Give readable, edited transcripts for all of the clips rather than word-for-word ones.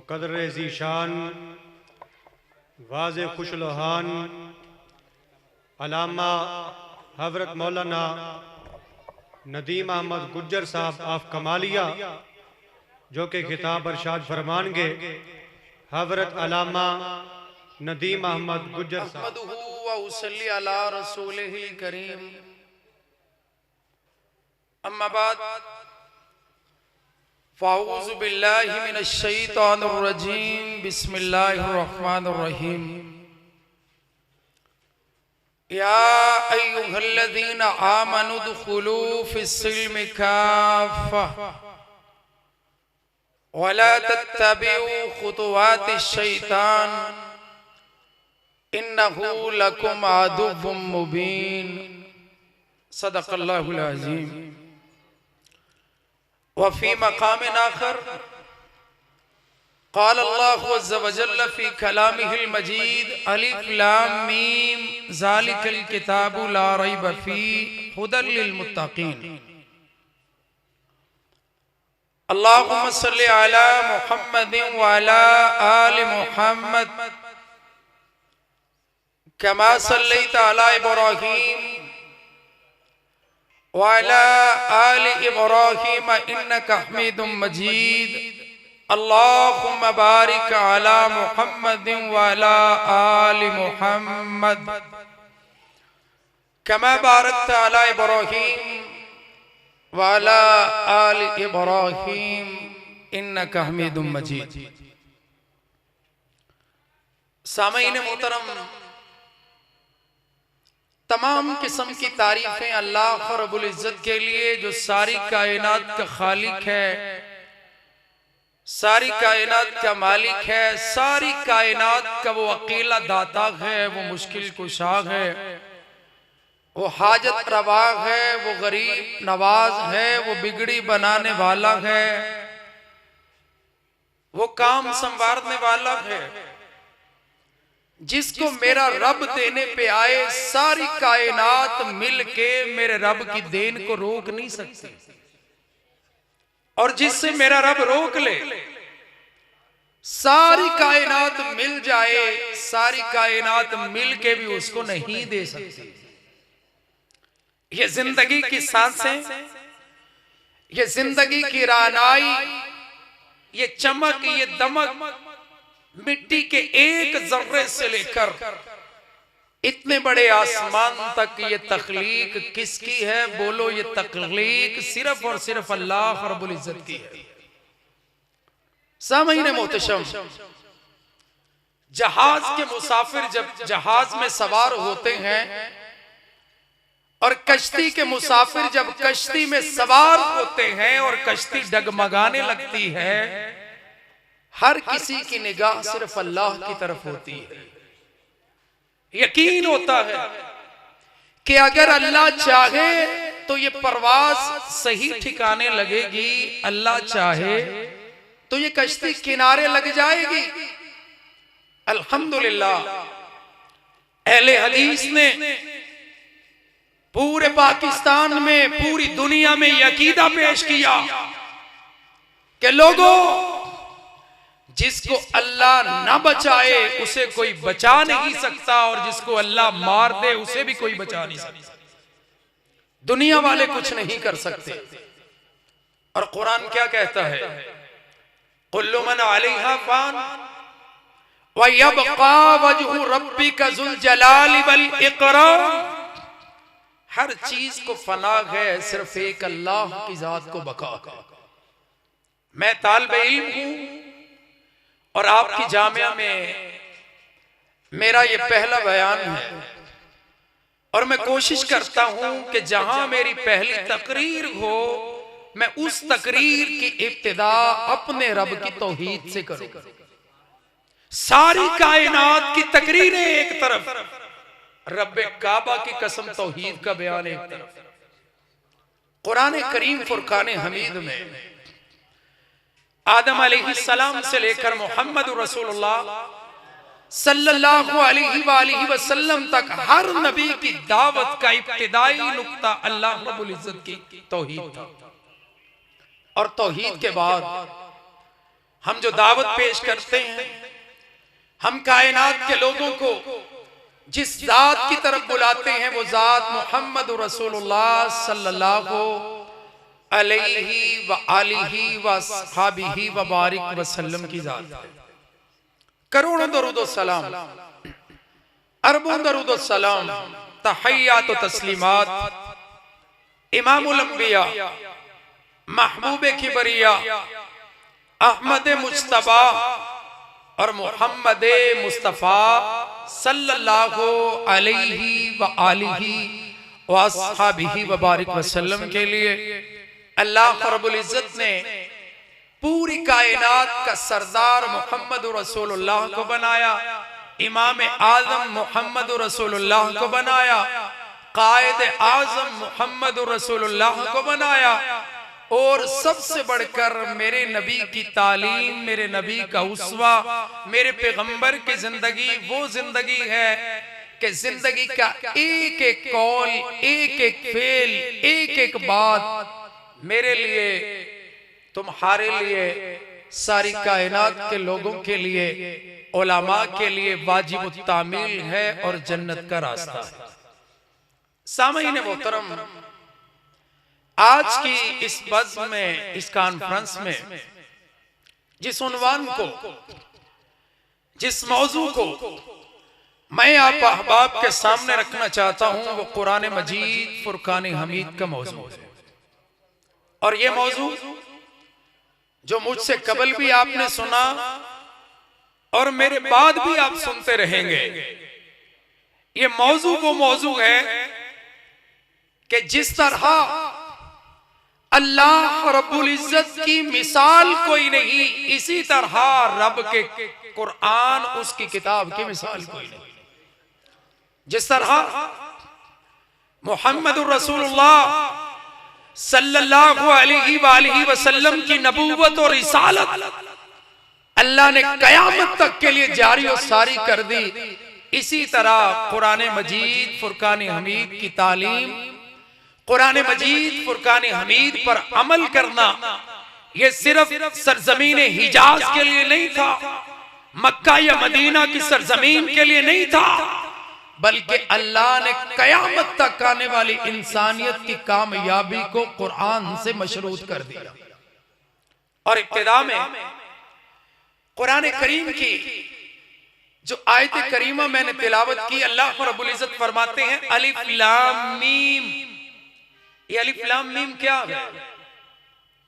कदर ज़ीशान वाज़े खुशलहान अलामा हज़रत मौलाना नदीम अहमद गुज्जर साहब आफ कमालिया जो कि खिताब अरशाद फरमानगे हज़रत अलामा नदीम अहमद गुज्जर साहब। अम्मा बाद फ़ाऊज़ु बिल्लाहि मिनश शैतानिर रजीम बिस्मिल्लाहिर रहमानिर रहीम। या अय्युहल्लज़ीना आमनु दुखुलू फ़िस्सिल्मि काफ़्फ़ा वला तत्तबिउ खुतुवातिश शैतान इन्नहु लकुम अदुव्वुम मुबीन। सदक़ल्लाहुल अज़ीम। वफ़ी मक़ामिन आख़र क़ाल अल्लाहु अज़्ज़ा व जल्ल फ़ी कलामिहिल मजीद अलिफ़ लाम मीम ज़ालिकल किताबु ला रैब फ़ीह हुदल लिल मुत्तक़ीन। अल्लाहुम्मा सल्लि अला मुहम्मदिन व अला आलि मुहम्मद कमा सल्लैता अला इब्राहीम व अला आलि इब्राहीम इन्नका हमीदुम मजीद। अल्लाहुम्मा बारिक अला मुहम्मदिन व अला आलि मुहम्मद कमा बारकता अला इब्राहीम व अला आलि इब्राहीम इन्नका हमीदुम मजीद। सामईन मोहतरम, तमाम किस्म की तारीफें अल्लाह रब्बुल इज्जत के लिए जो सारी कायनात का खालिक है, सारी कायनात का मालिक है, सारी कायनात का वो अकेला दाता है, वो मुश्किल कुशा है, वो हाजत रवा है, वो गरीब नवाज है, वो बिगड़ी बनाने वाला है, वो काम संवारने वाला है। जिसको मेरा रब देने पे आए सारी कायनात मिलके मेरे रब की देन को रोक नहीं सकती, और जिससे मेरा रब रोक ले सारी कायनात मिल जाए, सारी कायनात मिलके भी उसको नहीं दे सकती। ये जिंदगी की सांसें, ये जिंदगी की रानाई, ये चमक, ये दमक, मिट्टी के एक जर्रे से लेकर इतने बड़े आसमान तक ये तख्लीक किसकी है? बोलो, ये तख्लीक सिर्फ और सिर्फ अल्लाह रब्बुल इज्जत की है। सामईन मोहतरम, जहाज के मुसाफिर जब जहाज में सवार होते हैं और कश्ती के मुसाफिर जब कश्ती में सवार होते हैं और कश्ती डगमगाने लगती है, हर किसी की निगाह सिर्फ अल्लाह की तरफ होती है। यकीन होता है कि अगर अल्लाह चाहे तो ये परवाज सही ठिकाने लगेगी, अल्लाह चाहे तो ये कश्ती किनारे लग जाएगी। अल्हम्दुलिल्लाह, अहले हदीस ने पूरे पाकिस्तान में, पूरी दुनिया में ये अकीदा पेश किया कि लोगों, जिसको अल्लाह ना बचाए उसे कोई बचा नहीं सकता, और जिसको अल्लाह मार दे उसे भी कोई बचा नहीं सकता। दुनिया वाले कुछ नहीं कर सकते। और कुरान क्या कहता है? कुल्लु मन अलैहा फान व यबका वजहु रब्बिका जुल जलाली वल इकराम। हर चीज को फना है, सिर्फ एक अल्लाह की जात को बका है। मैं तालिब इल्म हूं और आपकी जामिया में मेरा ये पहला बयान है, और मैं कोशिश करता हूं कि जहां मेरी पहली तकरीर हो, मैं उस तकरीर की इब्तिदा अपने रब की तौहीद से करूं। सारी कायनात की तकरीरें एक तरफ, रब्बे काबा की कसम तौहीद का बयान एक तरफ। कुरान करीम फुरकान हमीद में आदम अलैहिस्सलाम से लेकर मोहम्मद रसूलुल्लाह सल्लल्लाहु अलैहि वसल्लम तक हर नबी की दावत का इब्तिदाई नुक्ता अल्लाह रब्बुल इज्जत की तौहीद था। और तौहीद के बाद हम जो दावत पेश करते हैं, हम कायनात के लोगों को जिस जात की तरफ बुलाते हैं वो जात मोहम्मद रसूलुल्लाह सल्लल्लाहु अलैहि व आलिहि व अस्हाबिहि व बारिक वसल्लम की जात है। करोड़ों दरूद व सलाम, अरबों दरूद व सलाम, तहय्यात व तस्लीमात इमामुल अंबिया, महबूब किबरिया, अहमद मुज्तबा और मोहम्मद मुस्तफ़ा सल्लल्लाहु अलैहि व आलिहि व अस्हाबिहि व बारिक वसल्लम के लिए अल्लाह रब्बुल इज्जत ने पूरी कायनात का सरदार मोहम्मद रसूलुल्लाह को बनाया, इमाम आजम मोहम्मद रसूलुल्लाह को बनाया, कायद आजम मोहम्मद रसूलुल्लाह को बनाया और सबसे बढ़कर मेरे नबी की तालीम, मेरे नबी का उसवा, मेरे पैगंबर की जिंदगी वो जिंदगी है कि जिंदगी का एक एक कौल, एक एक फेल, एक एक बात मेरे लिए, तुम्हारे लिए, सारी कायनात के लोगों के लिए, उलमा के लिए वाजिब तामील है और जन्नत का रास्ता है। सामईन मोहतरम, आज की इस बज़्म में, इस कॉन्फ्रेंस में जिस उन्वान को, जिस मौजू को मैं आप अहबाब के सामने रखना चाहता हूं वो कुरान मजीद फुरकान हमीद का मौजू है। और ये मौजू जो मुझसे कबल भी आपने सुना और मेरे बाद भी आप सुनते रहेंगे, ये मौजू वो मौजू है कि जिस तरह अल्लाह रब्बुल इज्जत की मिसाल कोई नहीं, इसी तरह रब के कुरान, उसकी किताब की मिसाल कोई नहीं। जिस तरह मोहम्मद रसूलुल्लाह सल्लल्लाहु अलैहि वसल्लम की नबूवत और रिसालत अल्लाह ने कयामत तक के लिए जारी और सारी कर दी, इसी तरह कुरान मजीद फुरकान हमीद की तालीम, कुरान मजीद फुरकान हमीद पर अमल करना, यह सिर्फ सरजमीन हिजाज के लिए नहीं था, मक्का या मदीना की सरजमीन के लिए नहीं था, बल्कि अल्लाह ने कयामत तक आने वाली इंसानियत की कामयाबी को कुरान से मशरूत कर दिया। और इब्तिदा में कुरान करीम की जो आयत करीमा मैंने तिलावत की, अल्लाह रब्बुल इज्जत फरमाते हैं अलिफ लाम मीम। ये अलिफ लाम मीम क्या है?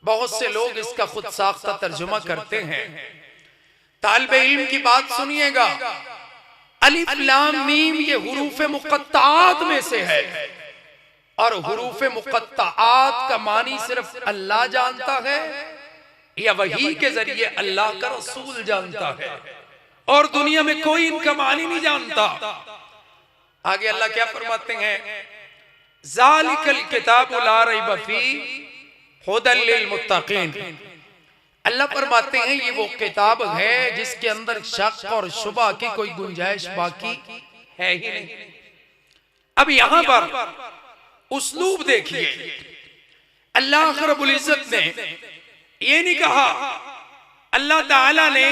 बहुत से लोग इसका खुद साख्ता तर्जुमा करते हैं। तालिबे इल्म की बात सुनिएगा, अलिफ लाम मीम ये हुरूफ मुक़त्तआत में से है और हुरूफ मुक़त्तआत का मानी सिर्फ अल्लाह जानता है या वही के जरिए अल्लाह का रसूल जानता है और दुनिया में कोई इनका मानी नहीं जानता। आगे अल्लाह क्या फरमाते हैं, ज़ालिकल किताबु ला रैब फीह हुदल लिल मुत्तकीन। अल्लाह फरमाते हैं ये वो किताब है जिसके अंदर शक और शुबा की कोई गुंजाइश बाकी है ही नहीं। अब यहां पर उस्लूब देखिए, अल्लाह रब्बुल इज्जत ने ये नहीं कहा, अल्लाह ताला ने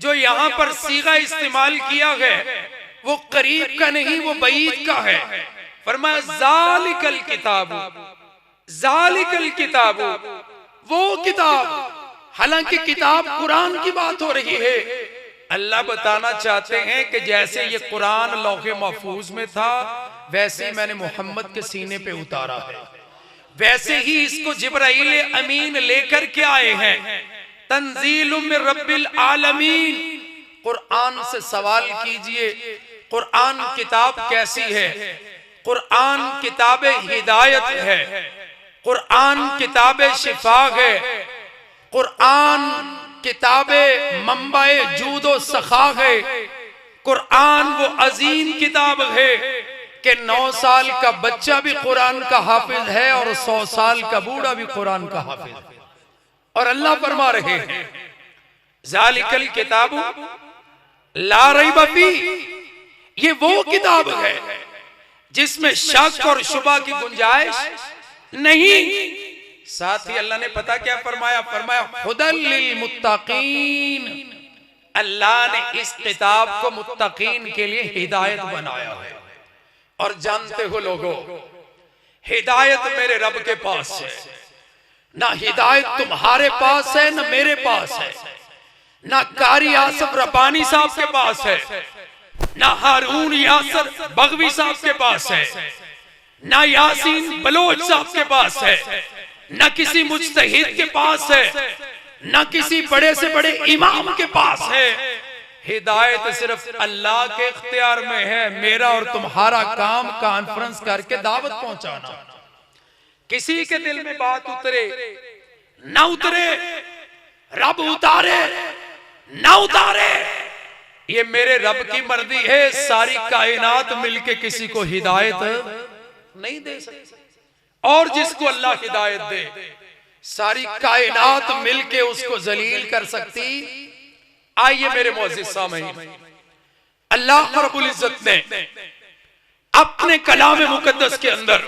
जो यहां पर सीगा इस्तेमाल किया है वो करीब का नहीं, वो बईद का है। फरमाया ज़ालिकल किताबु, ज़ालिकल किताबु, वो किताब, हालांकि किताब कुरान की बात हो रही है। अल्लाह बताना चाहते हैं कि जैसे ये कुरान लौहे महफूज में था वैसे ही मैंने मोहम्मद के सीने पे उतारा है, वैसे ही इसको जिब्राइल अमीन लेकर के आए हैं। तंजीलुम मिर रब्बिल आलमीन। कुरान से सवाल कीजिए, कुरान किताब कैसी है? कुरान किताब हिदायत है, कुरान किताब शिफा है, कुरान किताबे मंबाए जूदो सखा है, कुरान वो अजीम किताब है कि 9 साल का बच्चा भी कुरान का हाफिज है और 100 साल का बूढ़ा भी कुरान का हाफिज है। और अल्लाह फरमा रहे हैं ज़ालिकल किताबु ला रैब फीह, ये वो किताब है जिसमें शक और शुबा की गुंजाइश नहीं। साथ ही अल्लाह ने पता क्या फरमाया, फरमाया हुदल लिल मुत्तकीन। अल्लाह ने इस किताब को मुत्तकीन के लिए हिदायत बनाया है। और जानते हो लोगों, हिदायत मेरे रब के पास है, ना हिदायत तुम्हारे पास है, ना मेरे पास है, ना कारी आसफ रब्बानी साहब के पास है, ना हारून यासर बगवी साहब के पास है, ना यासीन बलोच साहब के पास है, ना किसी मुज्तहिद के पास है, ना किसी बड़े से बड़े इमाम के पास है। हिदायत सिर्फ अल्लाह के इख्तियार में है। मेरा और तुम्हारा काम कॉन्फ्रेंस करके दावत पहुंचाना। किसी के दिल में बात उतरे ना उतरे, रब उतारे ना उतारे, ये मेरे रब की मर्जी है। सारी कायनात मिलके किसी को हिदायत नहीं दे सकती, और जिसको अल्लाह हिदायत दे सारी कायनात मिलके उसको जलील कर सकती। आइए मेरे मोअज़्ज़िज़ सामईन, अल्लाह रब्बुल इज्जत ने अपने कलाम मुकद्दस के अंदर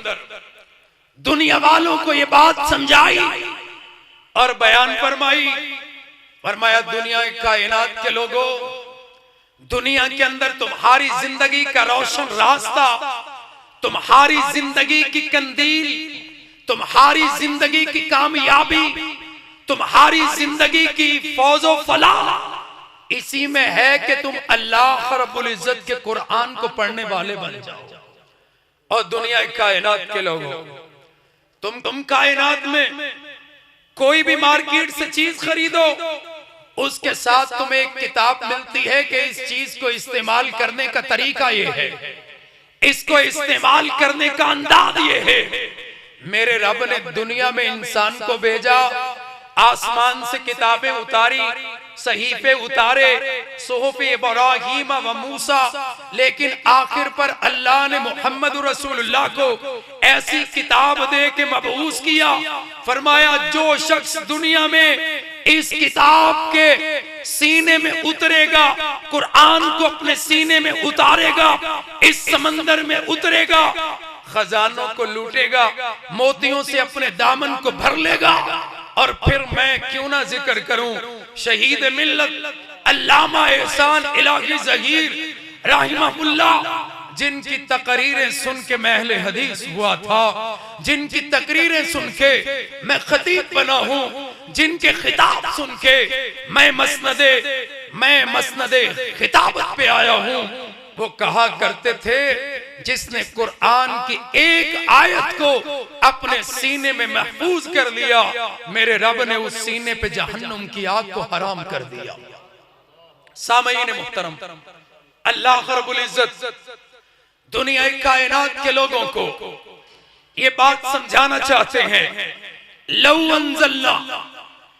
दुनिया वालों को ये बात समझाई और बयान फरमाई। फरमाया दुनिया कायनात के लोगों, दुनिया के अंदर तुम्हारी जिंदगी का रोशन रास्ता, तुम्हारी जिंदगी की कंदील, तुम्हारी जिंदगी की कामयाबी, तुम्हारी जिंदगी की फौजो फलाह इसी में है कि तुम अल्लाह रब्बुल इज्जत के कुरान को पढ़ने वाले बन जाओ। और दुनिया कायनात के लोगों, तुम कायनात में कोई भी मार्केट से चीज खरीदो, उसके साथ तुम्हें एक किताब मिलती है कि इस चीज को इस्तेमाल करने का तरीका ये है, इसको इस्तेमाल करने का अंदाज ये है। मेरे रब ने दुनिया में इंसान को भेजा, आसमान से किताबें उतारी, सहीफे उतारे, सुहुफ़े इब्राहीम व मूसा, लेकिन आखिर पर अल्लाह ने मोहम्मद रसूलुल्लाह को ऐसी किताब दे के मबऊस किया। फरमाया जो शख्स दुनिया में इस किताब के सीने में उतरेगा, कुरान को अपने सीने में उतारेगा, इस समंदर में उतरेगा, खजानों को लूटेगा, मोतियों से अपने दामन को भर लेगा। और फिर मैं क्यों ना जिक्र करूं शहीद मिल्लत अल्लामा एहसान इलाही ज़हीर रहमहुल्लाह, जिनकी तकरीरें सुन के मैं अहले हदीस हुआ था, जिनकी तकरीरें सुन के मैं खतीब बना हूं, जिनके खिताब सुन के मैं मसनदे खिताबत पे आया हूं। वो कहा करते थे जिसने कुरान की एक आयत को अपने सीने में महफूज कर लिया, मेरे रब ने उस सीने पे जहन्नुम की आग को हराम कर दिया। सामईन मुहतरम, अल्लाह रब्बुल इज्जत दुनिया कायनात के लोगों को ये बात समझाना चाहते हैं। लौ अंज़लना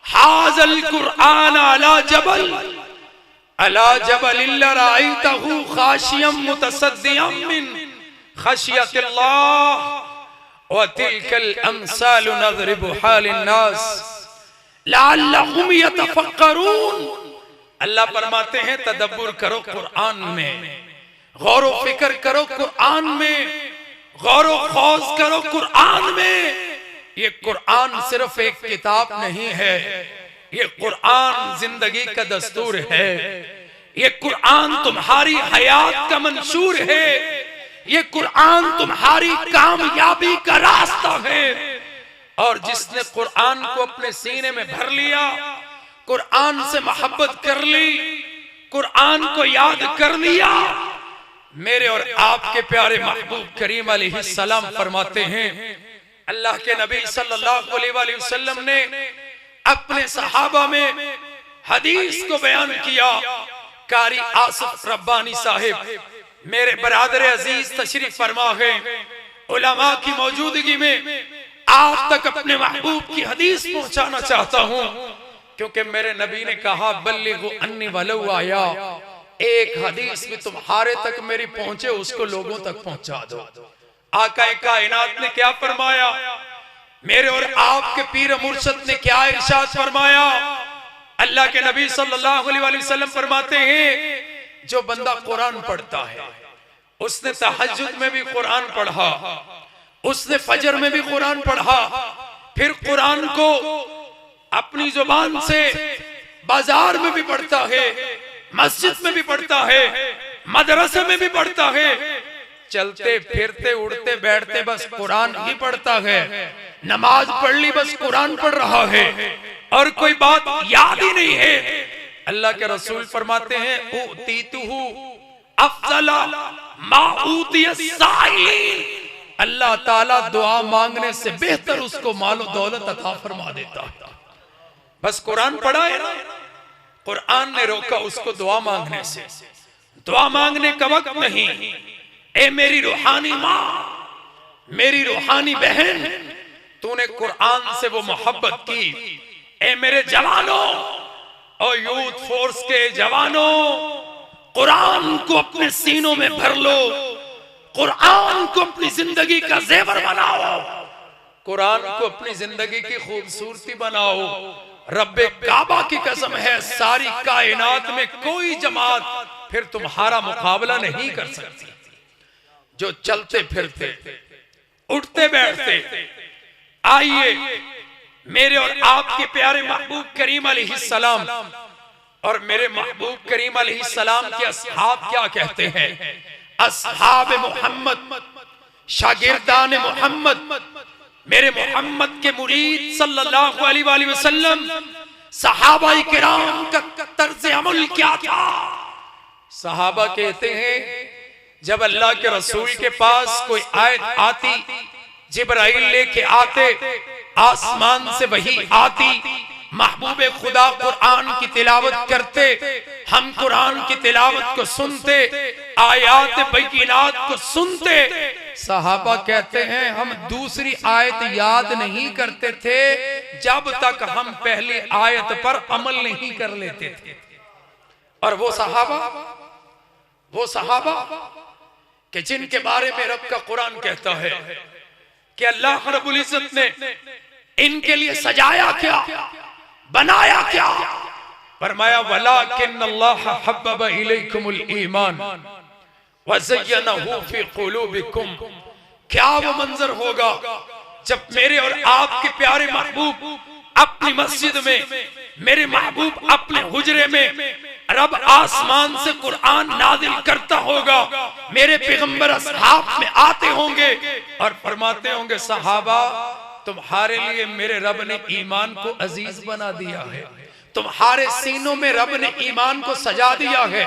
हाज़ल कुरआन अला जबल लरअयतहु खाशियम मुतसद्दियम मिन खशियतिल्लाह व तिलकल अमसाल नज़रिबुहा लिन्नास लअल्लहुम यतफक्करून। अल्लाह फरमाते हैं तदब्बुर करो कुरान में, गौर व फिक्र करो कुरान में, गौर व खौज करो कुरान में। ये कुरान सिर्फ एक किताब नहीं है, ये कुरान जिंदगी का दस्तूर है, ये कुरान तुम्हारी हयात का मंशूर है, ये कुरान तुम्हारी कामयाबी का रास्ता है। और जिसने कुरान को अपने सीने में भर लिया, कुरान से मोहब्बत कर ली, कुरान को याद कर लिया, मेरे और आपके प्यारे महबूब करीम अलैहिस्सलाम फरमाते हैं, अल्लाह के नबी सल्लल्लाहु अलैहि वसल्लम ने अपने सहाबा में हदीस को बयान किया। कारी आसिफ रब्बानी साहिब मेरे बरादर अजीज तशरीफ फरमा है, उलमा की मौजूदगी में आप तक अपने महबूब की हदीस पहुंचाना चाहता हूं, क्योंकि मेरे नबी ने कहा बल्लिगु अन्नी वलौ आया, एक हदीस भी तुम्हारे तक मेरी पहुंचे उसको लोगों तक पहुंचा दो। आका कायनात ने क्या फरमाया, मेरे और आपके पीर मुर्शद ने क्या इरशाद फरमाया। अल्लाह के नबी सल्लल्लाहु अलैहि वसल्लम फरमाते हैं जो बंदा कुरान पढ़ता है, उसने तहज्जुद में भी कुरान पढ़ा, उसने फजर में भी कुरान पढ़ा, फिर कुरान को अपनी जुबान से बाजार में भी पढ़ता है, मस्जिद में भी पढ़ता है, मदरसे में भी पढ़ता है, चलते फिरते उड़ते बैठते बस कुरान ही पढ़ता है, नमाज पढ़ ली बस कुरान पढ़ रहा है और कोई बात याद ही नहीं है। अल्लाह के रसूल फरमाते हैं ऊतीतुहु अफज़ला मा ऊतिय साइलीन, अल्लाह ताला दुआ मांगने से बेहतर उसको मालो दौलत अता फरमा देता है। बस कुरान पढ़ा है ना, कुरान ने रोका उसको दुआ मांगने से। दुआ मांगने का वक्त नहीं। ए मेरी रूहानी माँ, मेरी रूहानी बहन, तूने कुरान से वो मोहब्बत की। ए मेरे जवानों और यूथ फोर्स के जवानों, कुरान को अपने सीनों में भर लो, कुरान को अपनी जिंदगी का जेवर बनाओ, कुरान को अपनी जिंदगी की खूबसूरती बनाओ। रब्बे काबा की कसम है, सारी कायनात में कोई जमात फिर तुम्हारा मुकाबला नहीं कर सकती जो चलते फिरते उठते बैठते। आइए मेरे और आपके प्यारे महबूब करीम अलैहिस्सलाम और मेरे महबूब करीम अलैहिस्सलाम के असहाब क्या कहते हैं। असहाब मोहम्मद, शागिर्दान मोहम्मद, मेरे मोहम्मद के मुरीद सल्लल्लाहु अलैहि वसल्लम, सहाबाए किराम का तर्ज अमल क्या था। सहाबा कहते हैं जब अल्लाह के रसूल के पास कोई आयत आती, जिब्राइल लेके आते, आसमान से वही आती, महबूबे खुदा कुरान की तिलावत करते, हम कुरान की तिलावत को सुनते, आयात बैकिनात को सुनते। सहाबा कहते हैं हम दूसरी आयत याद नहीं करते थे जब तक हम पहली आयत पर अमल नहीं कर लेते थे। और वो सहाबा कि जिनके बारे में रब का कुरान कहता है कि अल्लाह रब्बुल इज्जत ने इनके लिए सजाया क्या, बनाया क्या। फरमाया वलाकिन्नल्लाह हब्बबा इलैकुमुल ईमान व ज़य्यनहु फी क़ुलूबिकुम। क्या वो मंजर होगा जब मेरे और आपके प्यारे महबूब अपनी मस्जिद में, मेरे महबूब अपने हुजरे में, रब आसमान से कुरान नाजिल करता होगा, मेरे पैगंबर असहाब में आते होंगे और फरमाते होंगे सहाबा तुम्हारे लिए मेरे रब ने ईमान को अजीज बना दिया है, तुम्हारे सीनों में रब ने ईमान को सजा दिया है।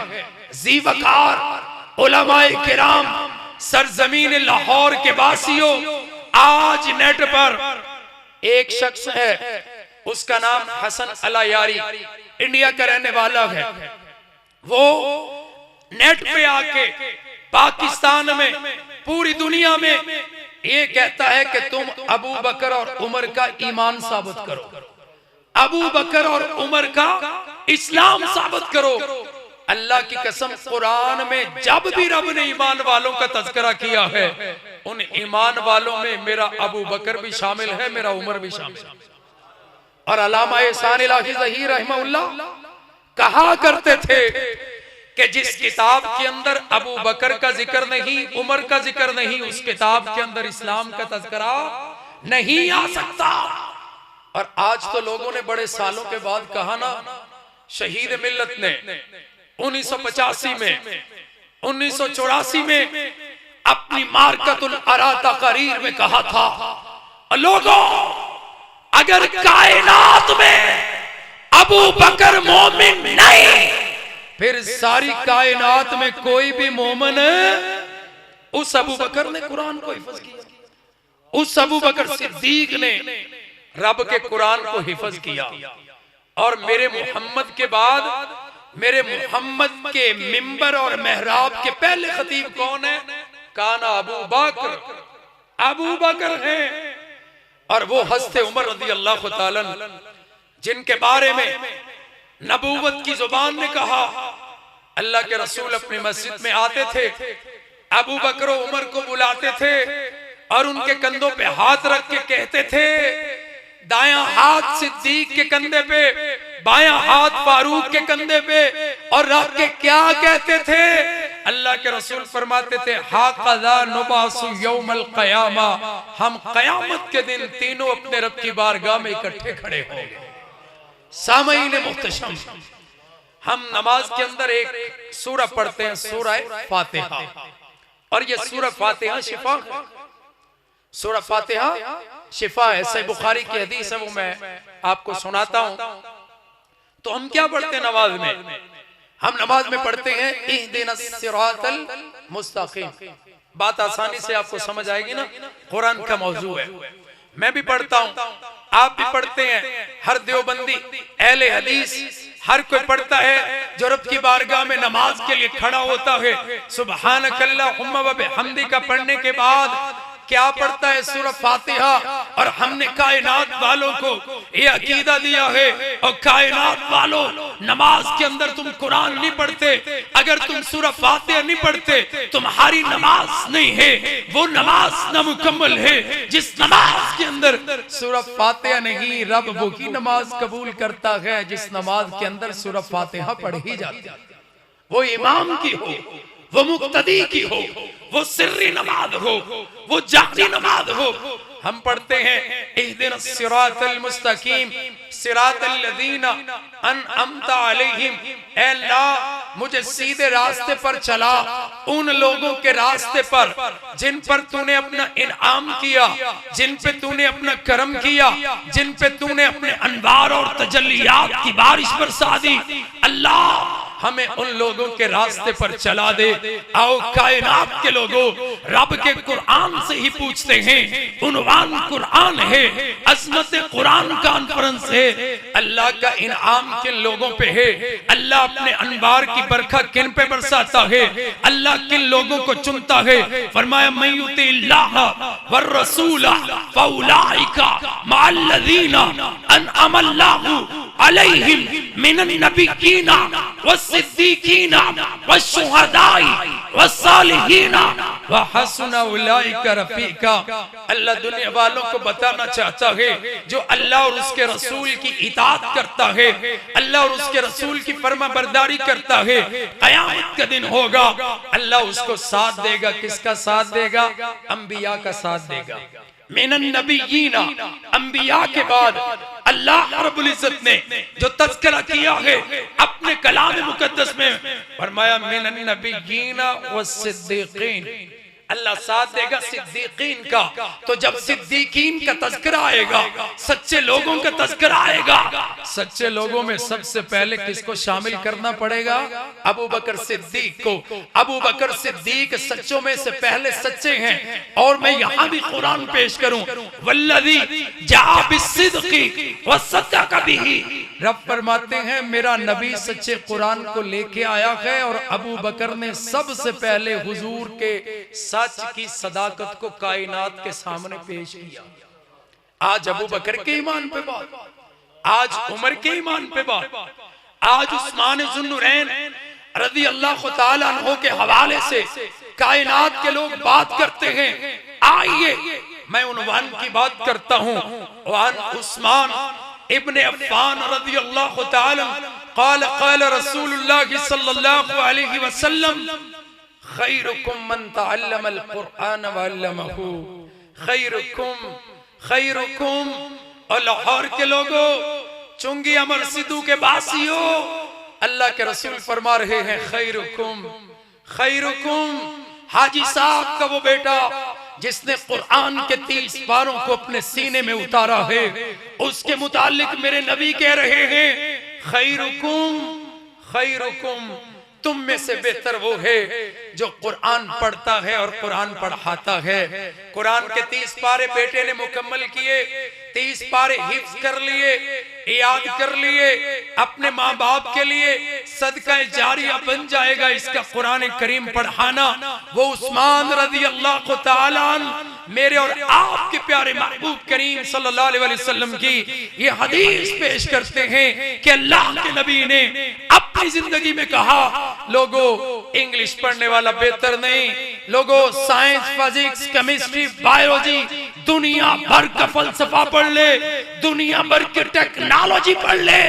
जीवकार उलमाए किराम, सरजमीन लाहौर के वासियों, आज नेट पर एक शख्स है, उसका नाम हसन अलायारी, इंडिया का रहने वाला है। वो नेट पे आके पाकिस्तान में, पूरी दुनिया में ये कहता है कि तुम अबू बकर और उमर का ईमान साबित करो, अबू बकर और उमर का इस्लाम साबित करो। अल्लाह की कसम, कुरान में जब भी रब ने ईमान वालों का तज़किरा किया है, उन ईमान वालों में मेरा अबू बकर भी शामिल है, मेरा उमर भी शामिल है। और अल्लामा एहसान इलाही ज़हीर रहमहुल्लाह कहा करते थे कि जिस किताब के अंदर अबू बकर का जिक्र नहीं, उमर का जिक्र नहीं, उस किताब के अंदर इस्लाम का तज़किरा नहीं आ सकता। और आज तो लोगों ने बड़े सालों के बाद कहा ना, शहीद मिल्लत ने 1985 में, 1984 में अपनी मारकतुल अरा तकरीर में कहा था, लोगों अगर कायनात में अबू बकर मोमिन नहीं, फिर सारी कायनात में कोई भी मोमिन। उस अबू बकर ने कुरान को हिफ्ज किया, उस अबू बकर सिद्दीक ने रब के कुरान को हिफ्ज किया। और मेरे मोहम्मद के बाद, मेरे मोहम्मद के मिंबर और मेहराब के पहले खतीब कौन है? काना अबू बकर, अबू बकर है। और वो हस्ते उमर रज़ी अल्लाह ताला जिनके बारे में नबूवत की जुबान ने कहा, अल्लाह के रसूल अपनी मस्जिद में आते थे, अबू बकर और उमर को बुलाते थे और उनके कंधों पे हाथ रख के कहते थे, दायां हाथ सिद्दीक के कंधे पे, बायां हाथ फारूक के कंधे पे, और रख के क्या कहते थे? अल्लाह के रसूल फरमाते थे हाक़ज़ा नुबासु यौमल क़यामा, हम क़यामत के दिन तीनों अपने रब की बारगाह में इकट्ठे खड़े होंगे। सामईन मुहतशम, हम नमाज के अंदर एक सूरा पढ़ते हैं, सूरा फातिहा, और ये सूरा फातिहा शिफा है। सूरा फातिहा शिफा है। सही बुखारी की हदीस है, वो मैं आपको सुनाता हूं। तो हम क्या पढ़ते हैं नमाज में? हम नमाज में पढ़ते हैं इहदिनस सिरातल मुस्तकीम। बात आसानी से आपको समझ आएगी ना, कुरान का मौजू है। मैं भी पढ़ता हूं, आप भी पढ़ते हैं, हर देवबंदी अहले हदीस हर कोई पढ़ता है जो रब की बारगाह में नमाज के लिए खड़ा होता है। सुब्हानकल्लाहुम्मा व बिहम्दिका पढ़ने के बाद क्या पढ़ता है? सूरह फातिहा। और हमने कायनात वालों को ये अकीदा दिया है, और कायनात वालों, नमाज के अंदर तुम कुरान नहीं पढ़ते, अगर तुम सूरह फातिहा नहीं पढ़ते तुम्हारी नमाज नहीं है, वो नमाज नामुकम्मल है। जिस नमाज के अंदर सूरह फातिहा नहीं, रब वो की नमाज कबूल करता है जिस नमाज के अंदर सूरह फातिहा पढ़ी जाती है। वो इमाम की हो, वो मुक्तदी की हो, वो सिर्री नमाज हो, वो जारी नमाज हो, हम पढ़ते हैं इहदिनस सिरातल मुस्तकीम सिरातल लज़ीना अनअमता अलैहिम। ऐ अल्लाह मुझे सीधे रास्ते पर चला, उन लोगों के रास्ते पर जिन पर तूने अपना इनाम किया, जिन पे तूने अपना करम किया, जिन पे तूने अपने अनवार और तजल्लियात की बारिश बरसा दी। अल्लाह हमें उन लोगों के रास्ते पर चला दे। आओ कायनात के लोगों, रब के कुरान से ही पूछते हैं, उन्वान कुरान है, अज़मत कुरान कॉन्फ्रेंस है। अल्लाह का इनाम किन लोगों पे है? अल्लाह अपने अनवार की बरखा किन पे बरसाता है? अल्लाह किन लोगों को चुनता है? फरमाया मैं युतिल्लाह व रसूला फउलाइका मअल्लज़ीना अनअमल्लाहु अलैहिम मिनन नबिय्यीना वस्सिद्दीकीना वश्शुहदाई वस्सालिहीना व हसुना उलाइका रफीका। अल्लाह दुनिया वालों को बताना चाहता है, जो अल्लाह और उसके रसूल की इताअत करता है, अल्लाह और उसके रसूल की फरमाबरदारी करता है, क़यामत का दिन होगा, अल्लाह उसको साथ देगा। किसका साथ देगा? अंबिया का साथ देगा। मिनन नबिय्यीना, अंबिया के बाद अल्लाह रब्बुल इज्जत ने जो तज़किरा किया है अपने कलाम मुकद्दस में, फरमाया मिनन नबिय्यीना वस्सिद्दीकीन। अल्लाह साथ देगा सिद्दीकीन का। तो जब सिद्दीकीन का तज़किरा आएगा, सच्चे लोगों का तज़किरा आएगा, सच्चे लोगों में सबसे पहले किसको शामिल करना पड़ेगा? अबू बकर सिद्दीक को। अबू बकर सिद्दीक सच्चों में से पहले सच्चे हैं। और मैं यहाँ भी कुरान पेश करूं, वल्लज़ी जाअ बिस्सिद्क़ि वसद्दक़ बिही। रब फरमाते हैं मेरा नबी सच्चे कुरान को लेके आया है, और अबू बकर ने सबसे पहले हुजूर के सच की सदाकत को कायनात के सामने पेश किया। आज अबू बकर के ईमान पे बात, आज उमर के ईमान पे बात, आज उस्मान ज़ुन्नुरैन रज़ी अल्लाह तआला अन्हु के हवाले से कायनात के लोग बात करते हैं। आइए मैं उन्वान की बात करता हूँ। उस्मान इब्ने अफ़्फ़ान रज़ी अल्लाह तआला क़ाल क़ाल रसूलुल्लाह सल्लल्लाहु अलैहि वसल्लम खैरुकुम मन तअल्लमल कुरआन व अल्लमहु। खैरुकुम और लाहौर के लोगों, चुंगी अमर सिद्धू के बासियों, अल्लाह के रसूल फरमा रहे हैं खैरुकुम हाजी साहब का वो बेटा जिसने कुरान के 30 पारों को अपने सीने में उतारा है, उसके मुतालिक मेरे नबी कह रहे हैं खैरुकुम तुम में से बेहतर वो है जो कुरान पढ़ता है और कुरान पढ़ाता है। कुरान के 30 पारे बेटे ने मुकम्मल किए, 30 पारे हिफ्ज कर लिए, याद कर लिए, अपने माँ बाप के लिए सदका जारिया बन जाएगा इसका कुरान करीम पढ़ाना। वो उस्मान रज़ी अल्लाह तआला अन्हु मेरे और आपके प्यारे महबूब करीम सल्लल्लाहु अलैहि वसल्लम की ये हदीस पेश करते हैं कि अल्लाह के नबी ने अपनी जिंदगी में कहा, लोगों इंग्लिश पढ़ने वाला बेहतर नहीं, लोगों साइंस फिजिक्स केमिस्ट्री बायोलॉजी दुनिया भर का फलसफा पढ़ ले, दुनिया भर की टेक्नोलॉजी पढ़ ले,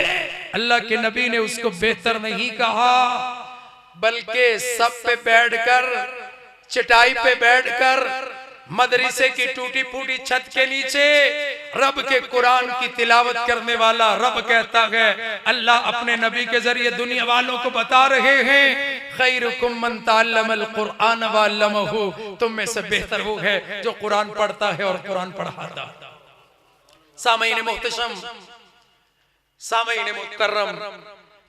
अल्लाह के नबी ने उसको बेहतर नहीं कहा। बल्कि सब पे बैठकर, चटाई पे बैठकर, मदरसे की टूटी फूटी छत के नीचे रब के कुरान की तिलावत करने वाला रब कहता है, अल्लाह अपने नबी के जरिए दुनिया वालों को बता रहे हैं, खैरुकुम मन तअल्लमल कुरआन व अल्लमहु, तुम में से बेहतर वो है जो कुरान पढ़ता है और कुरान पढ़ाता है। सामईन मुहतरम, सामईन मुकर्रम,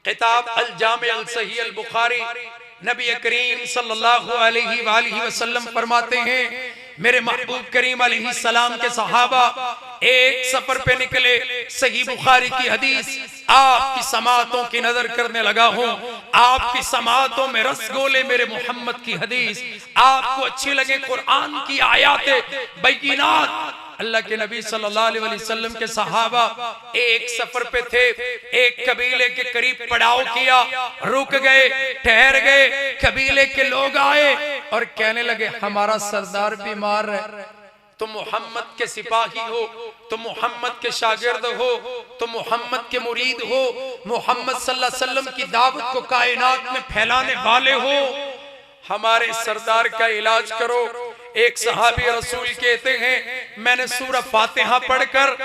किताब अल जामे अल सही अल बुखारी, नबी करीम सल्लल्लाहु अलैहि वसल्लम फरमाते हैं, मेरे महबूब करीम अलैहि सलाम के सहाबा एक सफर पे निकले। सही बुखारी की हदीस, आपकी समातों की नजर करने लगा हूं, आपकी समातों में रसगोले मेरे मोहम्मद की हदीस आपको अच्छी लगे, कुरान की आयातें बैयिनात, अल्लाह के नबी सल्लल्लाहु अलैहि वसल्लम के सहाबा एक सफर पे थे, एक कबीले के करीब पड़ाव किया, रुक गए, ठहर गए। कबीले के लोग आए और कहने लगे, हमारा सरदार बीमार है, तुम मोहम्मद के सिपाही हो, तुम मोहम्मद के शागिर्द हो, तुम मोहम्मद के मुरीद हो, मोहम्मद सल्लल्लाहु अलैहि वसल्लम की दावत को कायनात में फैलाने वाले हो, हमारे सरदार का इलाज करो। एक सहाबी रसूल कहते हैं, मैंने सूरह फातिहा पढ़कर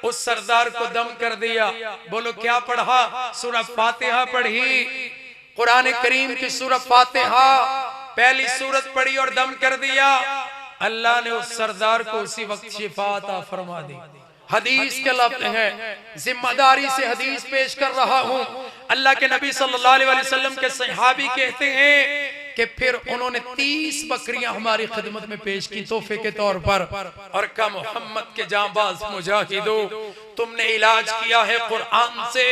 उस सरदार को दम कर दिया। बोलो क्या पढ़ा? सूरह फातिहा पढ़ी, कुरान करीम की सूरह फातिहा पहली सूरत पढ़ी और दम कर दिया। अल्लाह ने उस सरदार को उसी वक्त शिफा अता फरमा दी। हदीस के लफ्ज़ हैं, जिम्मेदारी से हदीस पेश कर रहा हूं। अल्लाह के नबी सल्लल्लाहु अलैहि वसल्लम के सहाबी कहते हैं कि फिर उन्होंने 30 बकरियां हमारी खिदमत में पेश की तोहफे के तौर पर, और कहा, मोहम्मद के जांबाज मुजाहिदो, तुमने इलाज किया है कुरान से।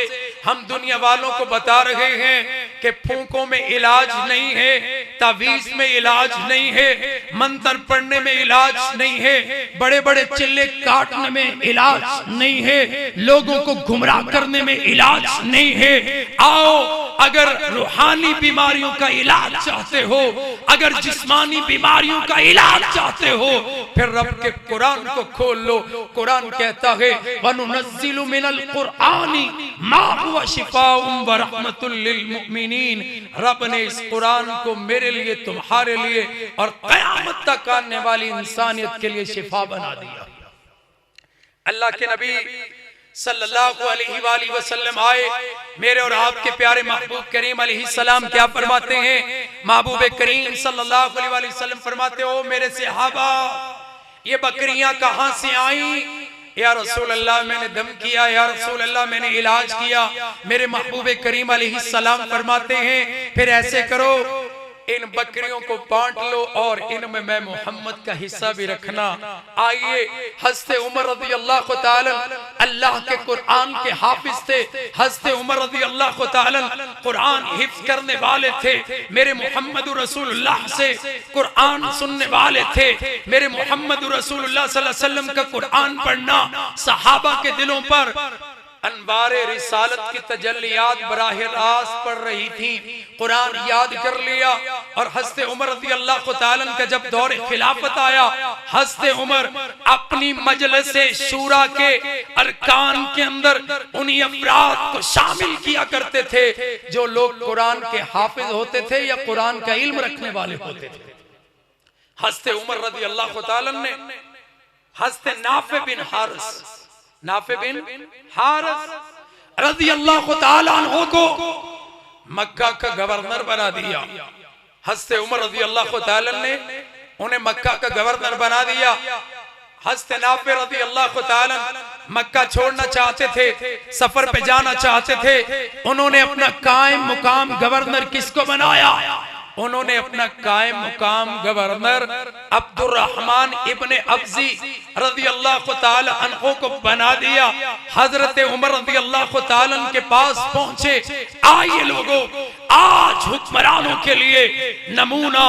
हम दुनिया वालों को बता रहे हैं कि फूंकों में इलाज नहीं है, तावीज में इलाज नहीं है, मंत्र पढ़ने में इलाज नहीं है, बड़े बड़े चिल्ले काटने में इलाज नहीं है, लोगों को गुमराह करने में इलाज नहीं है। आओ, अगर रूहानी बीमारियों का इलाज चाहते हो, अगर जिस्मानी बीमारियों का इलाज चाहते हो, फिर रब के कुरान को खोल लो। कुरान कहता है, वनुनज़्ज़िलु मिनल कुरआनी मा हुवा शिफाउन व रहमतुल लिल मुमिनीन। रब ने इस कुरान को मेरे लिए, तुम्हारे लिए और क़यामत तक आने वाली इंसानियत के लिए शिफा बना दिया। अल्लाह के नबी सल्लल्लाहु अलैहि वसल्लम आए, मेरे और आपके प्यारे महबूब करीम अलैहि सलाम क्या फरमाते हैं? महबूब करीम सल्लल्लाहु अलैहि वसल्लम फरमाते हो, मेरे सहाबा ये बकरियां कहां से आई? या रसूल अल्लाह, मैंने दम किया, या रसूल अल्लाह मैंने इलाज किया। मेरे महबूब करीम अलैहि सलाम फरमाते हैं, फिर ऐसे करो, इन बकरियों को बांट लो और इनमें मैं मोहम्मद का हिस्सा भी रखना। आइए, हज़रत उमर रज़ी अल्लाह तआला अल्लाह के कुरान के हाफिज थे। हज़रत उमर रज़ी अल्लाह तआला कुरान हिफ्ज़ करने वाले थे। मेरे मोहम्मद रसूलुल्लाह से कुरान सुनने वाले थे। मेरे मोहम्मद रसूलुल्लाह सल्लल्लाहु अलैहि वसल्लम का कुरान पढ़ना सहाबा के दिलों पर अनवारे रिसालत की तजल्लियात बराह रास्त पड़ रही थी। कुरान याद कर लिया और हज़रत उमर रज़ी अल्लाह तआला का जब दौर खिलाफत आया, हज़रत उमर अपनी मजलिस शूरा के अरकान के अंदर उन्हीं अफराद को शामिल किया करते थे जो लोग कुरान के हाफिज होते थे या कुरान का इल्म रखने वाले होते थे। हज़रत उमर रज़ी अल्लाह तआला ने हज़रत नाफे बिन हारिस रज़ी अल्लाह तआला अन्हु को मक्का का गवर्नर बना दिया। हज़रत उमर रज़ी अल्लाह तआला ने उन्हें मक्का का गवर्नर बना दिया। हज़रत नाफे रज़ी अल्लाह तआला मक्का छोड़ना चाहते थे, सफर पे जाना चाहते थे। उन्होंने अपना कायम मुकाम गवर्नर किसको बनाया? उन्होंने अपना कायम मुकाम गवर्नर अब्दुर्रहमान इब्ने अब्जी रज़ी अल्लाह तआला अन्हु को बना दिया। हजरत उमर रज़ी अल्लाह तआला के पास पहुंचे, आइए लोगों, आज हुक्मरानों के लिए नमूना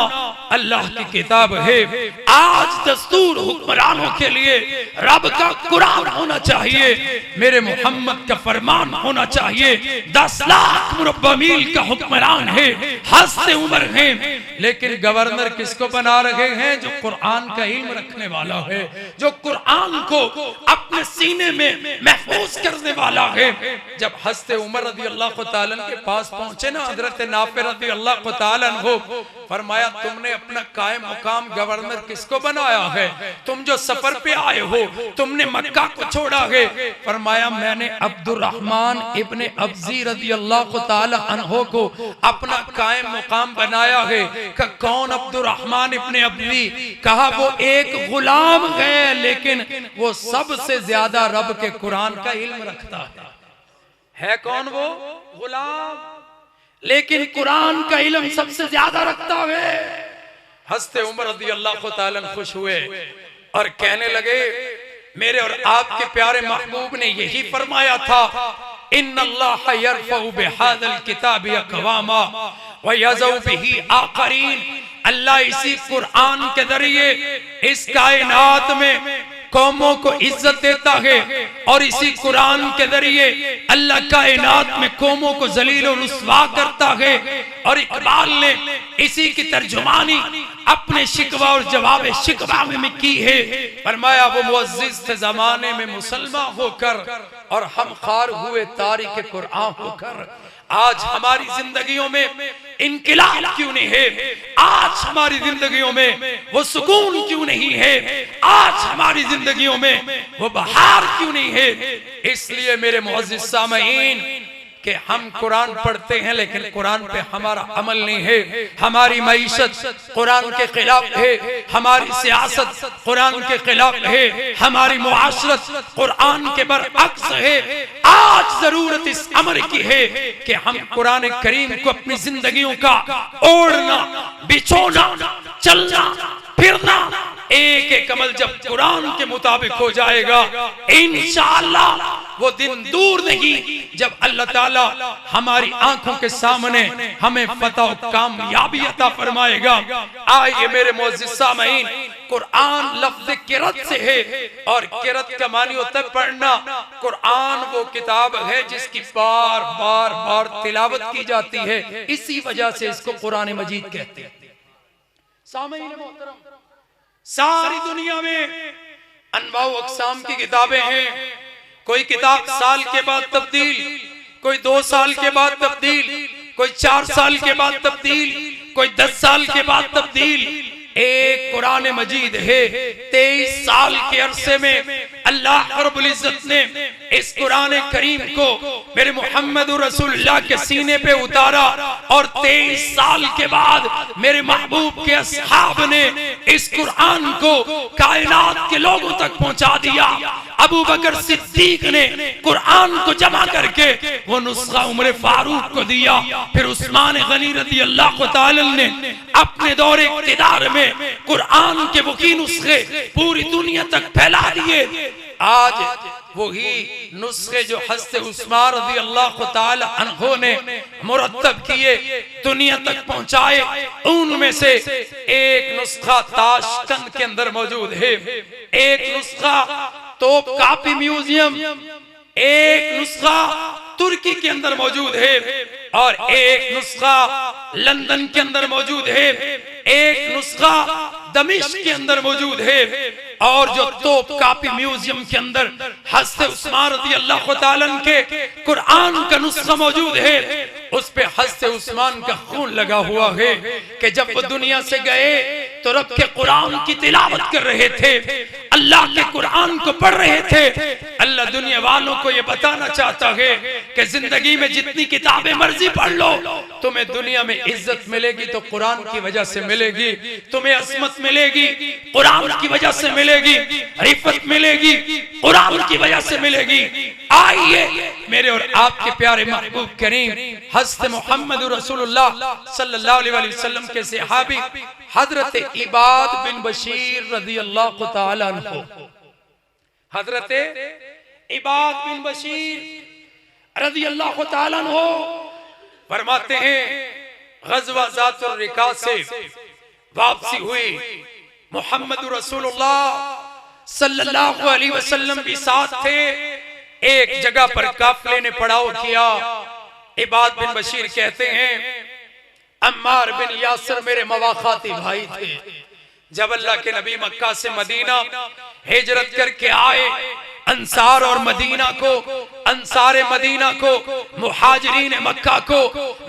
अल्लाह की किताब है। आज दस्तूर हुक्मरानों के लिए रब का कुरान होना चाहिए, मेरे मोहम्मद का फरमान होना चाहिए। 10 लाख मुरब्बा मील का हुक्मरान है, हज़रत उमर हैं। लेकिन गवर्नर किसको बना रहे हैं? जो कुरान का इल्म रखने वाला है, जो कुरान को अपने सीने में महफूज करने वाला है। जब हज़रत उमर रज़ी अल्लाह तआला के पास पहुंचे ना हज़रत नाफे रज़ियल्लाहु ताला अन्हु, फरमाया तुमने अपना कायम मुकाम गवर्नर किसको बनाया है? तुम जो सफर पे आए हो, तुमने मक्का को छोड़ा है। फरमाया मैंने अब्दुर्रहमान इब्ने अब्जी रज़ियल्लाहु ताला अन्हु को अपना कायम मुकाम बनाया है। कौन अब्दुर्रहमान इब्ने अब्जी? कहा वो एक गुलाम है, लेकिन वो सबसे ज्यादा रब के कुरान का इल्म रखता है। कौन वो? गुलाम, लेकिन कुरान का इल्म सबसे ज्यादा रखता है। हस्ते उमर रज़ियल्लाहु ताला खुश हुए और कहने लगे मेरे और आपके प्यारे महबूब ने यही फरमाया था, इन्नल्लाह यरफ़उ बिहाज़ल किताबि अक़वामा व यज़उ बिही आखरीन। अल्लाह इसी कुरान के जरिए इस कायनात में कौमों को इज्जत देता है और इसी कुरान के जरिए अल्लाह कायनात में कौमों को जलील और रुस्वा करता है। और इकबाल ने इसी की तर्जुमानी अपने शिकवा और जवाब शिकवा में की है। फरमाया वो मुअज़्ज़िज़ थे जमाने में मुसलमान होकर और हम खार हुए तारिक कुरान होकर। आज हमारी जिंदगियों में इनकिलाब क्यों नहीं है? आज हमारी जिंदगियों में वो सुकून क्यों नहीं है? आज हमारी जिंदगियों में वो बहार क्यों नहीं है? इसलिए मेरे मुअज़्ज़िज़ सामईन कि हम कुरान पढ़ते हैं लेकिन कुरान पे हमारा अमल नहीं है। हमारी मईशत कुरान के खिलाफ है, हमारी सियासत कुरान के खिलाफ है, हमारी मुआशरत कुरान के बरअक्स है। आज जरूरत इस अमर की है कि हम कुरान करीम को अपनी जिंदगियों का ओढ़ना, बिछोना, चलना, फिरना, एक एक अमल जब कुरान के मुताबिक हो जाएगा, इंशाअल्लाह वो दिन दूर नहीं जब अल्लाह ताला हमारी आंखों के सामने हमें फतह और कामयाबी अता फरमाएगा। आइए मेरे मुअज़्ज़िज़ सामईन, कुरान लफ्ज़ किरत से है और किरत का मानी होता है पढ़ना। कुरान वो किताब है जिसकी बार बार बार तिलावत की जाती है, इसी वजह से इसको कुरान मजीद कहते हैं। सामईन मोहतरम, सारी दुनिया में अनवाउ अक़साम की किताबें हैं। कोई किताब साल के बाद तब्दील, कोई 2 साल के बाद तब्दील, कोई 4 साल के बाद तब्दील, कोई 10 साल के बाद तब्दील। एक कुरान मजीद है, 23 साल के अरसे में अल्लाह रब्बुल इज्जत ने इस कुरान करीम को मेरे मोहम्मद रसूलुल्लाह के सीने पे उतारा और 23 साल के बाद मेरे महबूब के असहाब ने इस कुरान को कायनात के लोगों तक पहुंचा दिया। अबू बकर सिद्दीक ने कुरान को जमा करके वो नुस्खा उमर फारूक को दिया। फिर उस्मान गनी रज़ियल्लाहु ताला ने अपने दौरे इक़्तिदार में कुरान के वही नुस्खे पूरी दुनिया तक फैला दिए। आज वही नुस्खे जो हज़रत उस्मान रज़ियल्लाहु ताला अन्हु ने मुरत्तब किए, दुनिया तक पहुंचाए, उनमें से एक नुस्खा ताशकंद के अंदर मौजूद है, एक नुस्खा तोप कापी म्यूजियम, एक नुस्खा तुर्की के अंदर मौजूद है और एक नुस्खा लंदन के अंदर मौजूद है, एक नुस्खा दमिश्क के अंदर मौजूद है। और जो तोप कापी म्यूजियम के अंदर हज़रत उस्मान रज़ियल्लाहु ताला अन्हु के कुरान का नुस्खा मौजूद है, उस पे हज़रत उस्मान का खून लगा हुआ है कि जब वो दुनिया से गए तो रब के कुरान की तिलावत कर रहे थे, अल्लाह के कुरान को पढ़ रहे थे। अल्लाह दुनिया वालों को ये बताना चाहता है कि जिंदगी में जितनी किताबें मर्जी पढ़ लो, तुम्हें दुनिया में इज्जत मिलेगी तो कुरान की वजह से मिलेगी, तुम्हें असमत मिलेगी कुरान की वजह से मिलेगी, रिफत मिलेगी कुरान की वजह से मिलेगी। आइए मेरे और आपके प्यारे महबूब करीम हज़रत मोहम्मद रसूलुल्लाह सल्लल्लाहु अलैहि वसल्लम के सहाबी हजरत इबाद बिन बशीर रज़ियल्लाहु ताला अन्हु, हजरत इबाद बिन बशीर रज़ियल्लाहु ताला अन्हु फरमाते हैं ग़ज़वा ज़ातुर रिका से वापसी हुई, मोहम्मद रसूलुल्लाह सल्लल्लाहु अलैहि वसल्लम भी साथ थे। एक जगह पर काफिले ने पड़ाव किया। इबाद बिन बशीर कहते हैं अम्मार बिन यासिर मेरे मवाखाती भाई थे। जब अल्लाह के नबी मक्का से मदीना हिजरत करके आए, अंसार और मदीना को, अंसार मदीना को, मुहाजिरीन मक्का को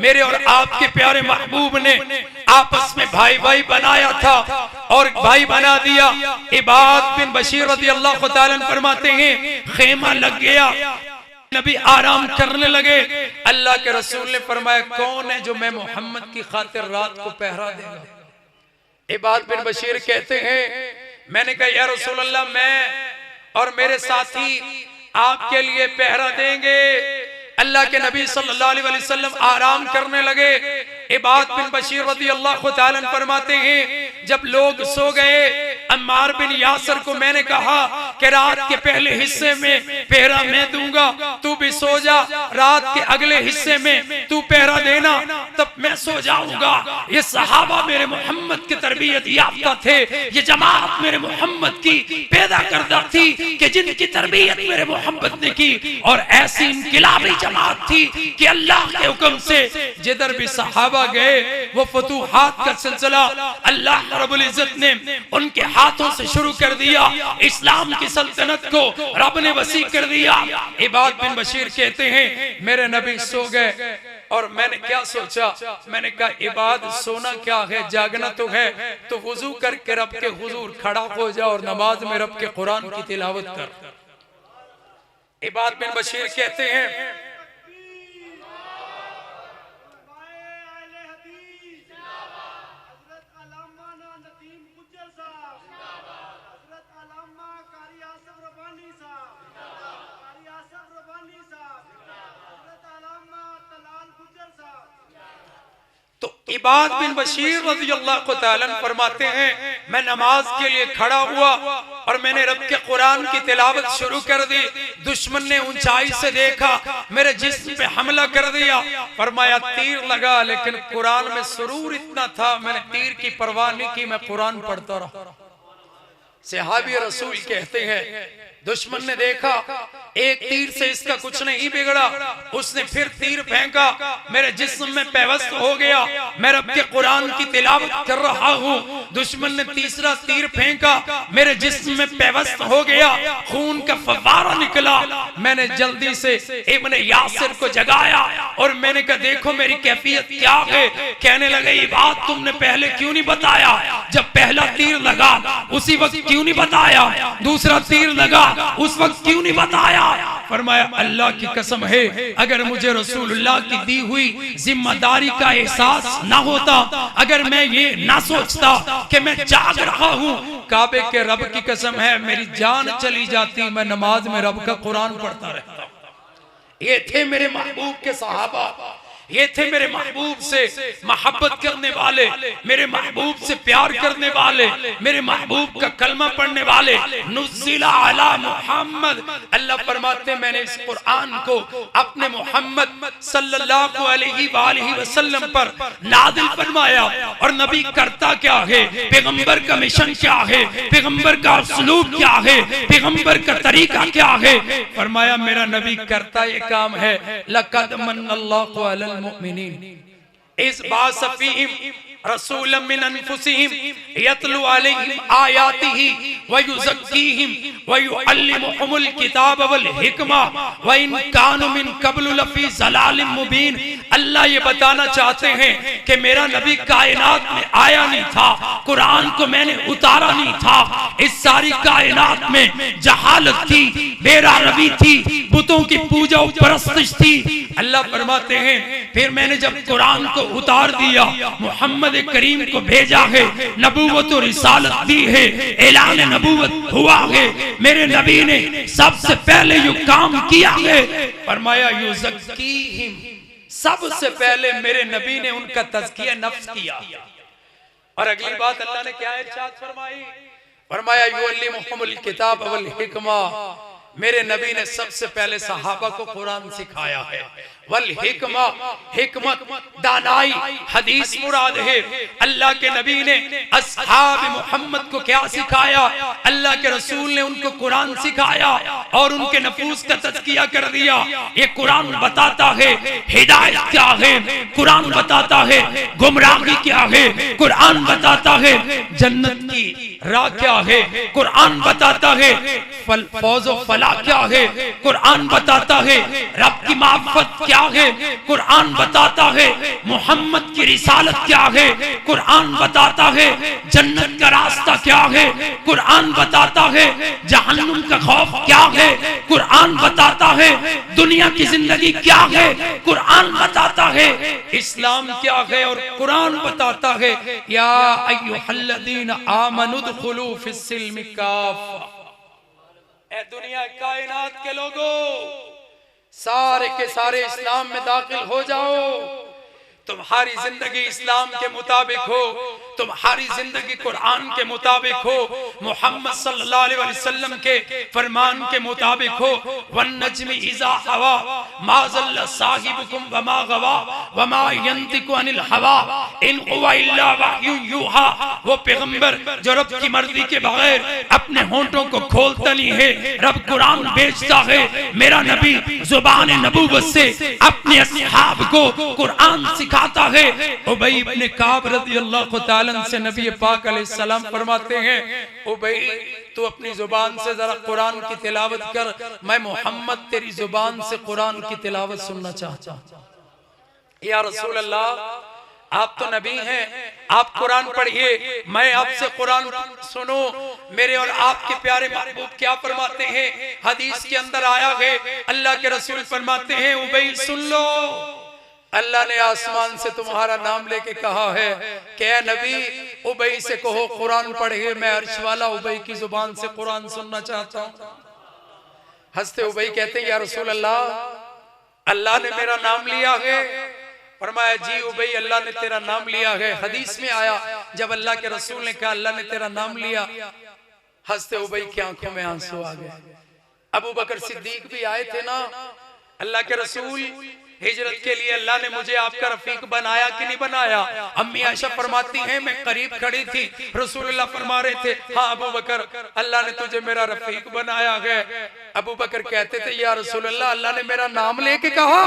मेरे और आपके प्यारे महबूब ने आपस में भाई भाई बनाया था और भाई बना दिया। इबाद बिन बशीर रज़ियल्लाहु ताला अन्हु फरमाते हैं खेमा लग गया, नबी आराम करने लगे। अल्लाह के रसूल ने फरमाया कौन है जो मैं मोहम्मद की खातिर रात को पहरा देगा? इबाद बिन बशीर कहते हैं मैंने कहा या रसूल अल्लाह मैं और मेरे साथी आपके लिए पहरा देंगे। अल्लाह के नबी सल्लल्लाहु अलैहि वसल्लम आराम करने लगे। इबाद बिन बशीर रज़ियल्लाहु ताला अन्हु फरमाते हैं जब लोग सो गए, अम्मार बिन यासर को मैंने कहा कि रात के पहले हिस्से में पहरा मैं दूंगा, तू भी सो जा, रात के अगले हिस्से में तू पहरा देना, तब मैं सो जाऊंगा। ये सहाबा मेरे मोहम्मद की तरबियत याफ्ता थे, ये जमात मेरे मोहम्मद की पैदा करदा थी कि जिनकी तरबियत मेरे मोहम्मद ने की, और ऐसी इनकिलाबी जमात थी कि अल्लाह के हुक्म से जिधर भी सहाबा गए वो फतूहात का सिलसिला अल्लाह रब्बुल इज्जत ने उनके हाथों से शुरू कर दिया। इस्लाम की सल्तनत को रब ने वसी कर दिया। इबाद बिन बशीर कहते हैं मेरे नबी सो गए और मैंने क्या सोचा, मैंने कहा इबाद सोना क्या है, जागना तो है, तो वुजू करके रब के हुजूर खड़ा हो जा और नमाज में रब के कुरान की तिलावत कर। इबाद बिन बशीर कहते हैं तो इबाद बिन बशीर रज़ियल्लाहु ताला अन्हु फरमाते हैं मैं नमाज के लिए खड़ा हुआ और मैंने रब के कुरान की तिलावत शुरू कर दी। दुश्मन ने ऊंचाई से देखा, मेरे जिस्म पे हमला कर दिया। फरमाया तीर लगा, लेकिन कुरान में सुरूर इतना था मैंने तीर की परवाह नहीं की, मैं कुरान पढ़ता रहा। सहाबी रसूल कहते हैं दुश्मन ने देखा एक तीर से इसका कुछ नहीं बिगड़ा, उसने फिर तीर फेंका, मेरे जिस्म में पेवस्त हो गया, मैं रब के कुरान की तिलावत कर रहा हूँ। दुश्मन ने तीसरा तीर फेंका, मेरे जिस्म में पेवस्त हो गया, खून का फव्वारा निकला। मैंने जल्दी से इब्न यासिर को जगाया और मैंने कहा देखो मेरी कैफियत क्या है। कहने लगे ये बात तुमने पहले क्यों नहीं बताया, जब पहला तीर लगा उसी वक्त क्यों नहीं बताया, दूसरा तीर लगा उस वक्त क्यों नहीं बताया। फरमाया अल्लाह की कसम है अगर मुझे रसूलुल्लाह की दी हुई जिम्मेदारी का एहसास ना होता, अगर मैं ये ना सोचता कि मैं जाग रहा हूँ, काबे के रब की कसम है मेरी जान चली जाती, मैं नमाज में रब का कुरान पढ़ता रहता। ये थे मेरे महबूब के सहाबा, ये थे मेरे महबूब से मोहब्बत करने वाले, मेरे महबूब से प्यार करने वाले, मेरे महबूब का कलमा पढ़ने वाले। नुज़्ज़िला अला मुहम्मद, अल्लाह फरमाते मैंने इस कुरान को अपने मोहम्मद सल्लल्लाहु अलैहि वसल्लम पर नाज़िल फरमाया। और नबी करता क्या है, पैगंबर का मिशन क्या है, पैगंबर का उसलूब क्या है, पैगंबर का तरीका क्या है। फरमाया मेरा नबी करता ये काम है, लक़द मन्नल्लाहु अलल मुमिनीन इस बासफीहिम रसूलन मिन अनफुसिहिम यतलू अलैहिम आयातिही व युज़क्कीहिम व युअल्लिमुहुमुल किताब वल हिकमा व इन कानू मिन क़ब्लु लफी ज़लालिम मुबीन। अल्लाह ये बताना चाहते हैं कि मेरा नबी कायनात में आया नहीं था, कुरान को मैंने उतारा नहीं था, इस सारी कायनात में जहालत थी, बेरारवी थी, बुतों की पूजा परस्तिश थी। अल्लाह फरमाते हैं फिर मैंने जब कुरान को उतार दिया, मोहम्मद करीम को भेजा है, नबूवत और रिसालत दी है, ऐलान नबूवत हुआ है, मेरे नबी ने सबसे पहले ये काम किया है। फरमाया युज़क्कीहिम, सबसे पहले मेरे नबी ने उनका तज़किया नफ्स किया। और अगली बात अल्लाह ने क्या इरशाद फरमाई, फरमाया युअल्लिमुहुमुल किताब वल हिकमा, मेरे नबी ने सबसे पहले सहाबा को कुरान सिखाया है। वल हिकमा, हिकमत दानाई, हदीस मुराद है। अल्लाह के नबी ने अस्हाब मोहम्मद को क्या सिखाया? अल्लाह के रसूल ने उनको कुरान सिखाया और उनके नफूस का तज़किया कर दिया। ये कुरान बताता है हिदायत क्या है, कुरान बताता है गुमराही क्या है, कुरान बताता है जन्नत की राह क्या है, कुरान बताता है फौज़ो फला क्या है, कुरान बताता है रब की माफ़त क्या है, कुरान बताता है मोहम्मद की रिसालत क्या है, कुरान बताता है जन्नत का रास्ता क्या है, कुरान बताता है जहन्नुम का खौफ क्या है, कुरान बताता है दुनिया की जिंदगी क्या है, कुरान बताता है इस्लाम क्या है, और कुरान बताता है या अय्युहल्लज़ीना आमनु दुखुलू फिस्सिल्मि काफ़ा। ए दुनिया कायनात के लोगों, सारे के सारे इस्लाम में दाखिल हो जाओ। तुम्हारी जिंदगी इस्लाम के मुताबिक हो, तुम्हारी जिंदगी कुरान के मुताबिक हो, मोहम्मद सल्लल्लाहु अलैहि वसल्लम के फरमान के मुताबिक हो। वन नज्मि इज़ा हवा मा ज़ल्ला साहिबुकुम वमा गवा वमा यंतिकु अनिल हवा इन हुवा इल्ला वह्युन यूहा। वो पैगंबर जो रब की मर्जी के बगैर अपने होंठों को खोलता नहीं है, रब कुरान भेजता है। मेरा नबी जुबान नबूवत से अपने असहाब को कुरान सिखाता है। उबई इब्न काब रज़ियल्लाहु ताला से नबी पाक अलैहिस्सलाम फरमाते हैं, उबई तू अपनी जुबान से जरा कुरान की तिलावत कर, मैं मोहम्मद तेरी जुबान से कुरान की तिलावत सुनना चाहता हूं। या रसूल अल्लाह आप तो नबी हैं, आप कुरान पढ़िए, मैं आपसे कुरान सुनो। मेरे और आपके प्यारे महबूब क्या फरमाते हैं? हदीस के अंदर आया है, अल्लाह के रसूल फरमाते हैं उबई सुन लो, अल्लाह ने आसमान से तुम्हारा नाम लेके कहा है कि नबी उबई से कहो कुरान पढ़े, मैं अर्श वाला उबई की जुबान से कुरान सुनना चाहता हूँ। हंसते उबई कहते हैं या रसूल अल्लाह, अल्लाह ने मेरा नाम लिया है। फरमाया जी उबई अल्लाह ने तेरा नाम लिया है। हदीस में आया जब अल्लाह के रसूल ने कहा अल्लाह ने तेरा नाम लिया, हंसते उबई की आंखों में आंसू आ गए। अबू बकर सिद्दीक भी आए थे ना, अल्लाह के रसूल हिजरत के लिए अल्लाह ने मुझे आपका रफीक बनाया कि नहीं बनाया? अम्मी आयशा फरमाती हैं मैं करीब खड़ी थी, रसूलुल्लाह फरमा रहे थे हाँ अबू बकर अल्लाह ने तुझे मेरा रफीक बनाया है। अबू बकर कहते थे या रसूलुल्लाह अल्लाह ने मेरा नाम लेके कहा।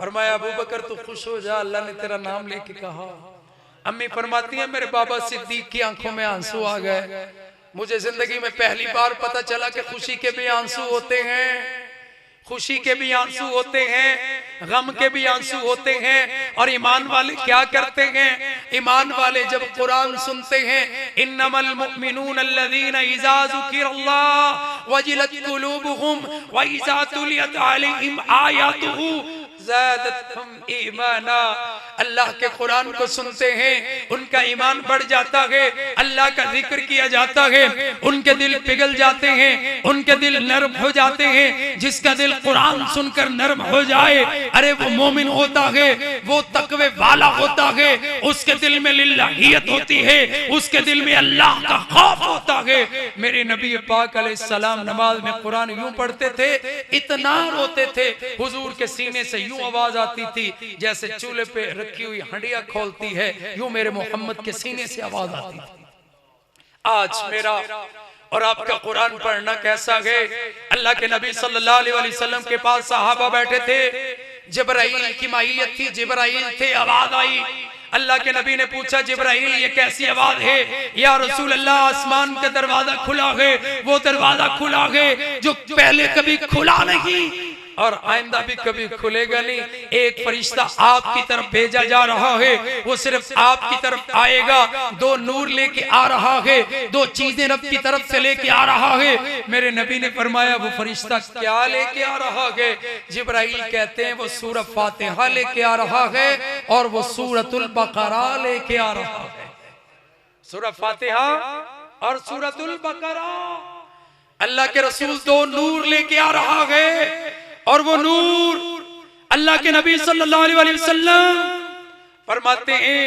फरमाया अबू बकर तू खुश हो जा, अल्लाह ने तेरा नाम लेके कहा। अम्मी फरमाती हैं मेरे बाबा सिद्दीक की आंखों में आंसू आ गए। मुझे जिंदगी में पहली बार पता चला कि खुशी के भी आंसू होते हैं, खुशी के भी आंसू होते हैं, गम के भी आंसू होते हैं। और ईमान वाले क्या करते हैं? ईमान वाले जब कुरान सुनते हैं, इन्नमल मुमिनून अल्लज़ीना इज़ा ज़ुकिरल्लाह वजिलत कुलूबुहुम व इज़ा तुलियत अलैहिम आयातुहु ज़ादतहुम ईमाना। अल्लाह के कुरान को सुनते हैं, उनका ईमान बढ़ जाता है। अल्लाह का जिक्र किया जाता है, उनके दिल पिघल जाते हैं, उनके दिल नर्म हो जाते हैं। जिसका दिल कुरान सुनकर नर्म हो जाए, अरे वो मोमिन होता है, वो तकवे वाला होता है, उसके दिल में लिल्लाहियत होती है, उसके दिल में अल्लाह का खौफ होता है। मेरे नबी पाक अलैहिस्सलाम नमाज में कुरान यूं पढ़ते थे, इतना रोते थे, हुजूर के सीने से यूं आवाज आती थी जैसे चूल्हे पे रखी हुई हंडिया खोलती है, यूं मेरे मोहम्मद के सीने से आवाज आती थी। आज मेरा और आपका कुरान पढ़ना कैसा है? अल्लाह के नबी सल्लल्लाहु अलैहि वसल्लम के पास सहाबा बैठे थे, जिब्राइल की माइयत थी, जिब्राइल थे, आवाज आई। अल्लाह के नबी ने पूछा जिब्राइल ये कैसी आवाज है? या रसूल अल्लाह आसमान का दरवाजा खुला है, वो दरवाजा खुला है जो पहले कभी खुला नहीं और आइंदा भी कभी खुलेगा नहीं। एक फरिश्ता आपकी तरफ भेजा जा रहा है, वो सिर्फ आपकी तरफ आएगा, दो नूर लेके आ रहा है, दो चीजें रब की तरफ से लेके आ रहा है। मेरे नबी ने फरमाया वो फरिश्ता क्या लेके आ रहा है? जिब्राइल कहते हैं वो सूरह फातिहा लेके आ रहा है और वो सूरतुल बकरा लेके आ रहा है। सूरह फातिहा और सूरतुल बकरा। अल्लाह के रसूल दो नूर लेके आ रहा है और वो नूर अल्लाह के नबी सल्लल्लाहु अलैहि वसल्लम फरमाते हैं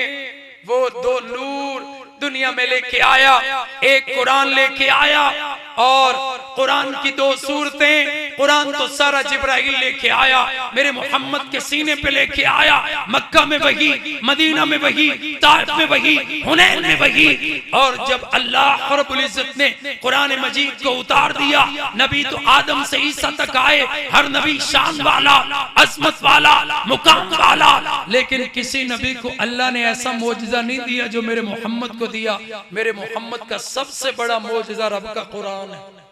वो दो नूर दुनिया में लेके आया। एक कुरान लेके आया और कुरान की दो सूरतें कुरान तो सारा जिब्राइल लेके आया, मेरे मोहम्मद के सीने पे लेके आया। मक्का में वही, मदीना में वही, ताइफ में वही, हुनैन में वही। और जब अल्लाह रब्बुल इज्जत ने कुरान मजीद को उतार दिया, नबी तो आदम से ईसा तक आए, हर नबी शान वाला, अजमत वाला, मुकाम वाला, लेकिन किसी नबी को अल्लाह ने ऐसा मौजज़ा नहीं दिया जो मेरे मोहम्मद को दिया। मेरे मोहम्मद का सबसे बड़ा मौजज़ा रब का कुरान है।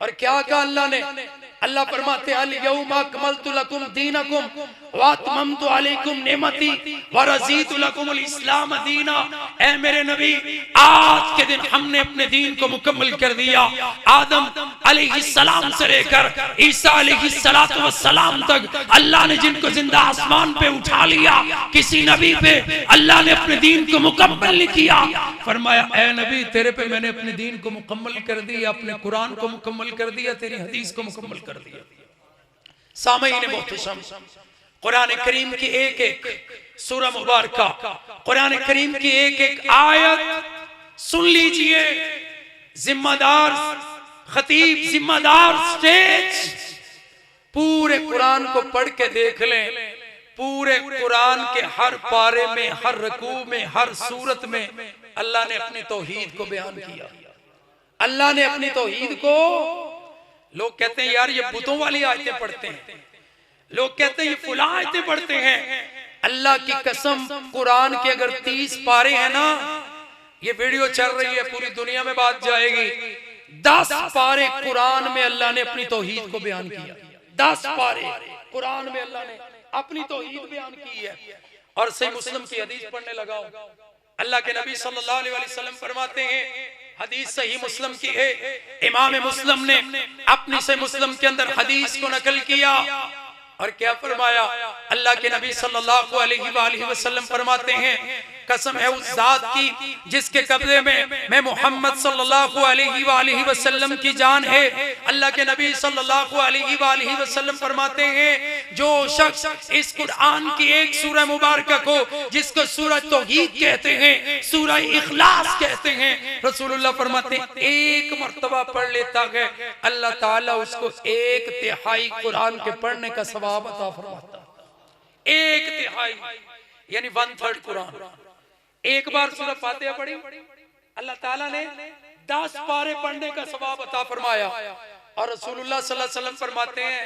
और क्या कहा अल्लाह ने? अल्लाह फरमाते अल यौमा अकमलतु लकुम दीनकुम व अतममतु अलैकुम नेमती व रज़ीतु लकुमुल इस्लाम दीना। ऐ मेरे नबी, आज के दिन हमने अपने दीन को मुकम्मल कर दिया। आदम अलैहिस्सलाम से लेकर ईसा अलैहिस्सलातु वस्सलाम तक अल्लाह ने जिनको जिंदा आसमान पे उठा लिया, किसी नबी पे अल्लाह ने अपने दीन को मुकम्मल नहीं किया। फरमाया ऐ नबी, तेरे पे मैंने अपने दीन को मुकम्मल कर दिया, अपने कुरान को मुकम्मल कर दिया, तेरी हदीस को मुकम्मल कर दिया। सामईन मोहतरम, कुरान करीम की एक एक सूरह मुबारका, कुरान करीम की एक एक आयत सुन लीजिए। जिम्मेदार खतीब, जिम्मेदार स्टेज, पूरे कुरान को पढ़ के देख लें। पूरे कुरान के हर पारे में, हर रकू में, हर सूरत में अल्लाह ने अपनी तौहीद को बयान किया। अल्लाह ने अपनी तौहीद को, लोग कहते हैं यार ये बुतों वाली आयतें पढ़ते हैं, लोग कहते हैं ये फुला आयतें पढ़ते हैं। अल्लाह की कसम, कुरान के अगर 30 पारे हैं ना, ये वीडियो चल रही है पूरी दुनिया में बात जाएगी, 10 पारे कुरान में अल्लाह ने अपनी तौहीद को बयान किया। 10 पारे कुरान में अल्लाह ने अपनी तौहीद बयान की है। और सही मुस्लिम की हदीस पढ़ने लगाओ। अल्लाह के नबी सल्लल्लाहु अलैहि वसल्लम फरमाते हैं, हदीस सही मुस्लिम की है, इमाम मुस्लिम ने अपनी सही मुस्लिम के अंदर हदीस को नकल किया। और क्या फरमाया? अल्लाह के नबी सल्लल्लाहु अलैहि वसल्लम फरमाते हैं, कसम है उस जात की जिसके कब्जे में मैं मोहम्मद सल्लल्लाहु अलैहि वसल्लम की जान है। अल्लाह के नबी सल्लल्लाहु अलैहि वसल्लम फरमाते हैं, जो शख्स इस कुरान की एक सूरह मुबारक को, जिसको सूरह तौहीद कहते हैं, सूरह इखलास कहते हैं, रसूलुल्लाह फरमाते हैं एक मर्तबा पढ़ लेता है, अल्लाह ताला उसको 1/3 कुरान के पढ़ने का सवाब अता फरमाता। 1/3 यानी 1/3 कुरान। एक बार सूरह फातिहा पढ़ी, अल्लाह ताला ने 10 पारे पढ़ने का सवाब अता फरमाया। और रसूलुल्लाह सल्लल्लाहु अलैहि वसल्लम फरमाते हैं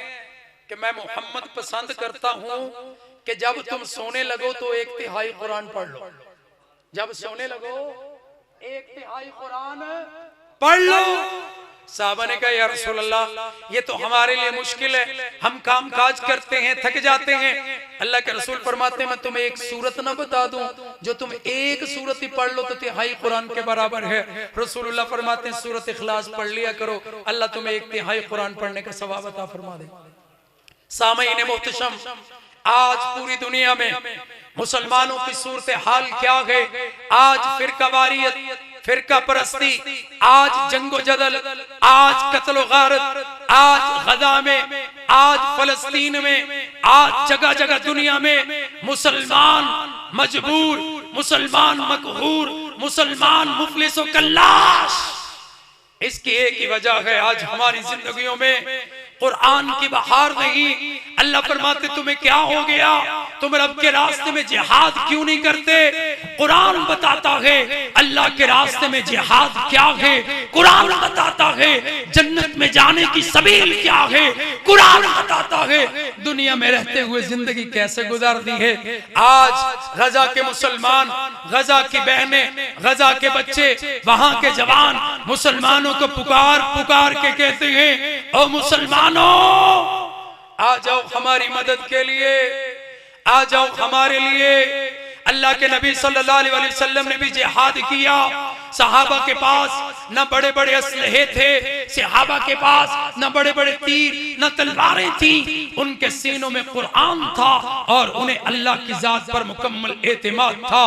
कि मैं मोहम्मद पसंद करता हूं कि जब तुम सोने लगो तो 1/3 कुरान पढ़ लो। जब सोने लगो 1/3 कुरान पढ़ लो। साहबा ने कहा या रसूल अल्लाह, ये तो हमारे लिए मुश्किल है, हम काम काज करते हैं, थक जाते हैं। अल्लाह के रसूल फरमाते हैं, मैं तुम्हें एक सूरत ना बता दूं, जो तुम एक सूरत ही पढ़ लो तो 1/3 कुरान के बराबर है। रसूलुल्लाह फरमाते हैं सूरत इखलास पढ़ लिया करो, अल्लाह तुम्हें 1/3 कुरान पढ़ने का सवाब अता फरमा दे। सामईन मोहतरम, आज पूरी दुनिया में मुसलमानों की सूरत हाल क्या है? आज फिरकावारियत, फिरका परस्ती, आज जंगो जदल, आज कत्ल गारत, आज गजा में, आज फलस्तीन में, आज जगह जगह दुनिया में मुसलमान मजबूर, मुसलमान मकहूर, मुसलमान मुफलिस व कल्लाश। इसकी एक ही वजह है, आज हमारी जिंदगियों में कुरान की बहार नहीं। अल्लाह फरमाते तुम्हें क्या हो गया, तुम रब के रास्ते में जिहाद क्यों नहीं करते? कुरान बताता है अल्लाह के रास्ते में जिहाद क्या है, कुरान बताता है जन्नत में जाने की सबील क्या है, कुरान बताता है दुनिया में रहते हुए जिंदगी कैसे गुजारनी है। आज गजा के मुसलमान, गजा की बहनें, गजा के बच्चे, वहां के जवान मुसलमानों को पुकार पुकार के कहते हैं, ओ मुसलमानों आ जाओ हमारी मदद के लिए, आ जाओ हमारे लिए। अल्लाह के नबी सल्लल्लाहु अलैहि वसल्लम ने भी जिहाद किया। सहाबा के पास न बड़े बड़े असलहे थे, सहाबा के पास न बड़े बड़े तीर न तलवारें थी, उनके सीनों में कुरान था और उन्हें अल्लाह की जात पर मुकम्मल एतमाद था।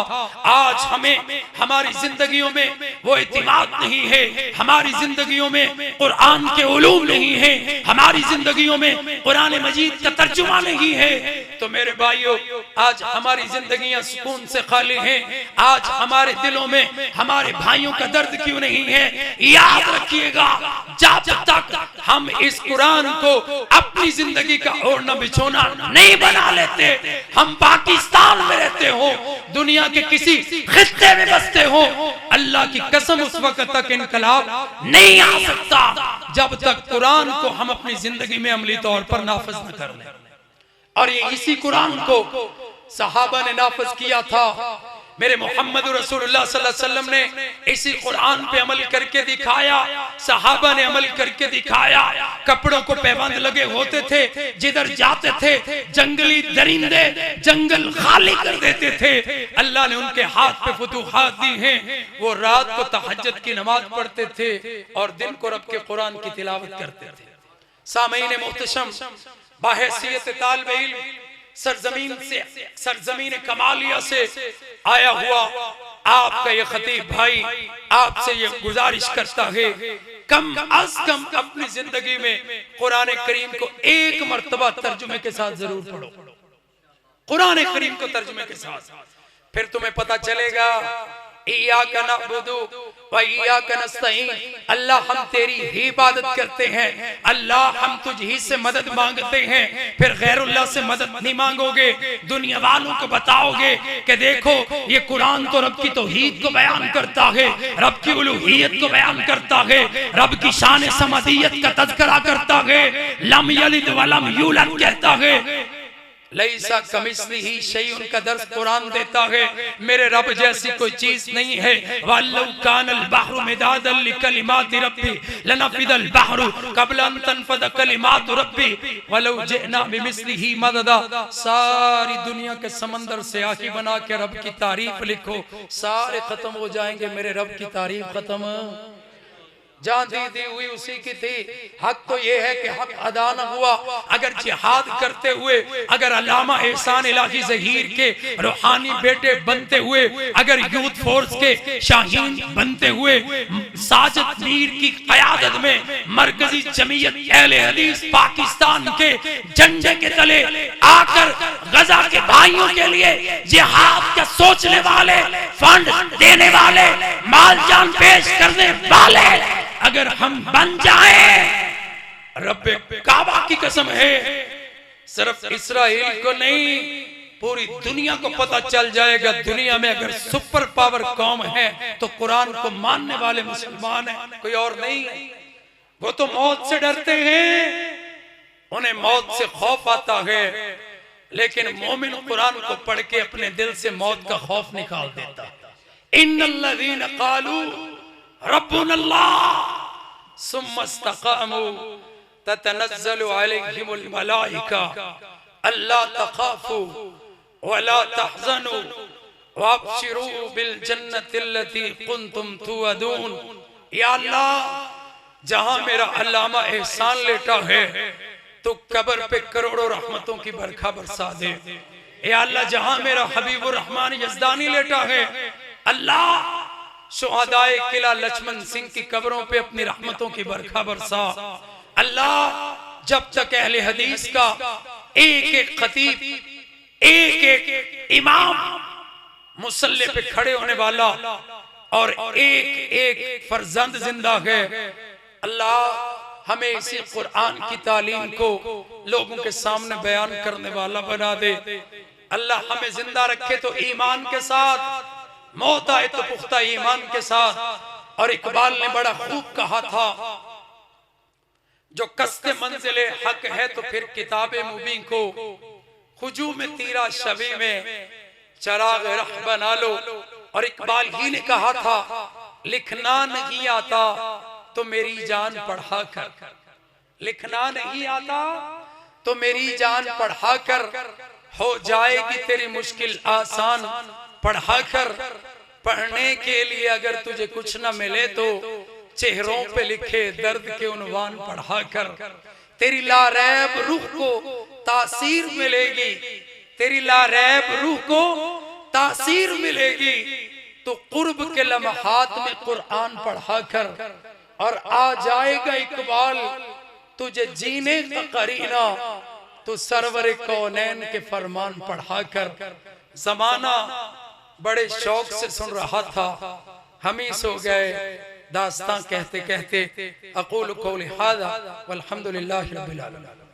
आज हमें हमारी जिंदगियों में वो एतमाद नहीं है, हमारी जिंदगियों में कुरान के उलूम नहीं है, हमारी जिंदगियों में कुरान मजीद का तर्जुमा नहीं है। तो मेरे भाइयों, आज हमारी जिंदगियां सुकून से खाली हैं। आज हमारे दिलों में हमारे भाइयों का दर्द क्यों नहीं है? याद रखिएगा, जब तक हम इस कुरान को अपनी जिंदगी का ओढ़ना बिछोना नहीं बना लेते, हम पाकिस्तान में रहते हो, दुनिया के किसी खित्ते में बसते हो, अल्लाह की कसम उस वक्त तक इनकलाब नहीं आ सकता जब तक कुरान को हम अपनी जिंदगी में अमली तौर पर नाफिज न कर लें। और ये इसी कुरान को सहाबा ने नाफिज किया था। मेरे मोहम्मद रसूलुल्लाह सल्लल्लाहु अलैहि वसल्लम ने इसी कुरान पे अमल करके दिखाया, सहाबा ने अमल करके दिखाया। कपड़ों को पैबंद लगे होते थे, जिधर जाते थे जंगली दरिंदे जंगल खाली कर देते थे। अल्लाह ने उनके हाथ पे फुतूहात दी हैं। वो रात को तहज्जुद की नमाज पढ़ते थे और दिन को रब के कुरान की तिलावत करते थे। सामईन मोहतरम, बाहैसियत तालिब इल्म सरजमीन कमालिया से आया हुआ आपका ये खतीब भाई आपसे ये गुजारिश करता है, कम अज कम अपनी जिंदगी में कुरान करीम को एक मर्तबा तर्जुमे के साथ जरूर पढ़ो। कुरान करीम को तर्जुमे के साथ, फिर तुम्हें पता चलेगा इय्याका नअबुदु व इय्याका नस्तईन, अल्लाह हम तेरी ही इबादत करते हैं, अल्लाह हम तुझ ही से मदद मांगते हैं। फिर गैरुल्लाह से मदद नहीं मांगोगे, दुनिया वालों को बताओगे कि देखो ये कुरान तो रब की तौहीद को बयान करता है, रब की उलूहियत को बयान करता है, रब की शान समदियत का तज़किरा करता है, लम यलिद व लम यूलद कहता है, लैसा कमिस्लिही शैउन का दर्स कुरान देता है। मेरे रब जैसी कोई चीज नहीं है। वल्लौ कानल बहरु मिदादन लिकलिमाति रब्बी लनफिदल बहरु क़ब्ल अन तनफद कलिमातु रब्बी वलौ जिअना बिमिस्लिही मददा। सारी दुनिया के समंदर से आखी बना के रब की तारीफ लिखो, सारे खत्म हो जाएंगे, मेरे रब की तारीफ खत्म जान दी हुई उसी की थी। हक तो ये है कि हक अदा न हुआ। अगर जिहाद करते हुए, अगर अल्लामा एहसान इलाही ज़हीर के रूहानी बेटे बनते हुए, अगर यूथ फोर्स के शाहीन बनते हुए, साजिद मीर की क़यादत में मरकजी जमीयत अहले हदीस पाकिस्तान के झंडे के तले आकर गजा के भाइयों के लिए जिहाद का सोचने वाले, फंड देने वाले, माल जान पेश करने वाले अगर हम बन जाएं, रब्बे काबा की कसम है, सिर्फ इस्राइल को नहीं पूरी दुनिया को पता चल जाएगा दुनिया में अगर सुपर पावर कौम है तो कुरान को मानने वाले मुसलमान हैं, कोई और नहीं। वो तो मौत से डरते हैं, उन्हें मौत से खौफ आता है, लेकिन मोमिन कुरान को पढ़ के अपने दिल से मौत का खौफ निकाल देता। इन्नल्लज़ीना क़ालू रब्बुनल्लाह सुम्मा इस्तक़ामू ततनज़्ज़लु अलैहिमुल मलाइका अल्ला तख़ाफू वला तहज़नू वअब्शिरू बिल जन्नतिल्लती कुंतुम तुअदून। या अल्लाह, जहां मेरा अल्लामा एहसान लेटा है तो कब्र पे करोड़ों रहमतों की बरखा बरसा दे। या अल्लाह, जहां मेरा हबीबुर रहमान यज़दानी लेटा है, अल्लाह शुहदाए किला लक्ष्मण सिंह की कब्रों पे अपनी रहमतों की बरखा बरसा। अल्लाह, जब तक अहले हदीस का एक एक खतीब, एक एक इमाम मुसल्ले पे खड़े होने वाला और एक एक फर्जंद जिंदा है, अल्लाह हमें इसी कुरान की तालीम को लोगों के सामने बयान करने वाला बना दे। अल्लाह हमें जिंदा रखे तो ईमान के साथ, मौत आए तो पुख्ता ईमान के साथ। और इकबाल ने बड़ा खूब कहा था, जो कस्ते मंजिले हक है तो फिर किताबे मुबीन को हुजू में तीरा शबी में चराग रह बना लो। और इकबाल ही ने कहा था, लिखना नहीं आता तो मेरी जान पढ़ा कर, लिखना नहीं आता तो मेरी जान पढ़ा कर, हो जाएगी तेरी मुश्किल आसान पढ़ा कर। पढ़ने के लिए अगर तुझे कुछ न मिले तो चेहरों पे लिखे दर्द के उन्वान पढ़ा कर। तेरी लारैब रूह को तासीर मिलेगी, तेरी लारैब रूह को तासीर मिलेगी तो कुर्ब के लम्हात में कुरान पढ़ा कर। और आ जाएगा इकबाल तुझे जीने का करीना, तो सरवर कौनैन के फरमान पढ़ाकर जमाना बड़े शौक से सुन रहा था, हम ही सो गए दास्तां कहते कहते। अक़ूलु क़ौली हाज़ा वल्हम्दुलिल्लाहि रब्बिल आलमीन।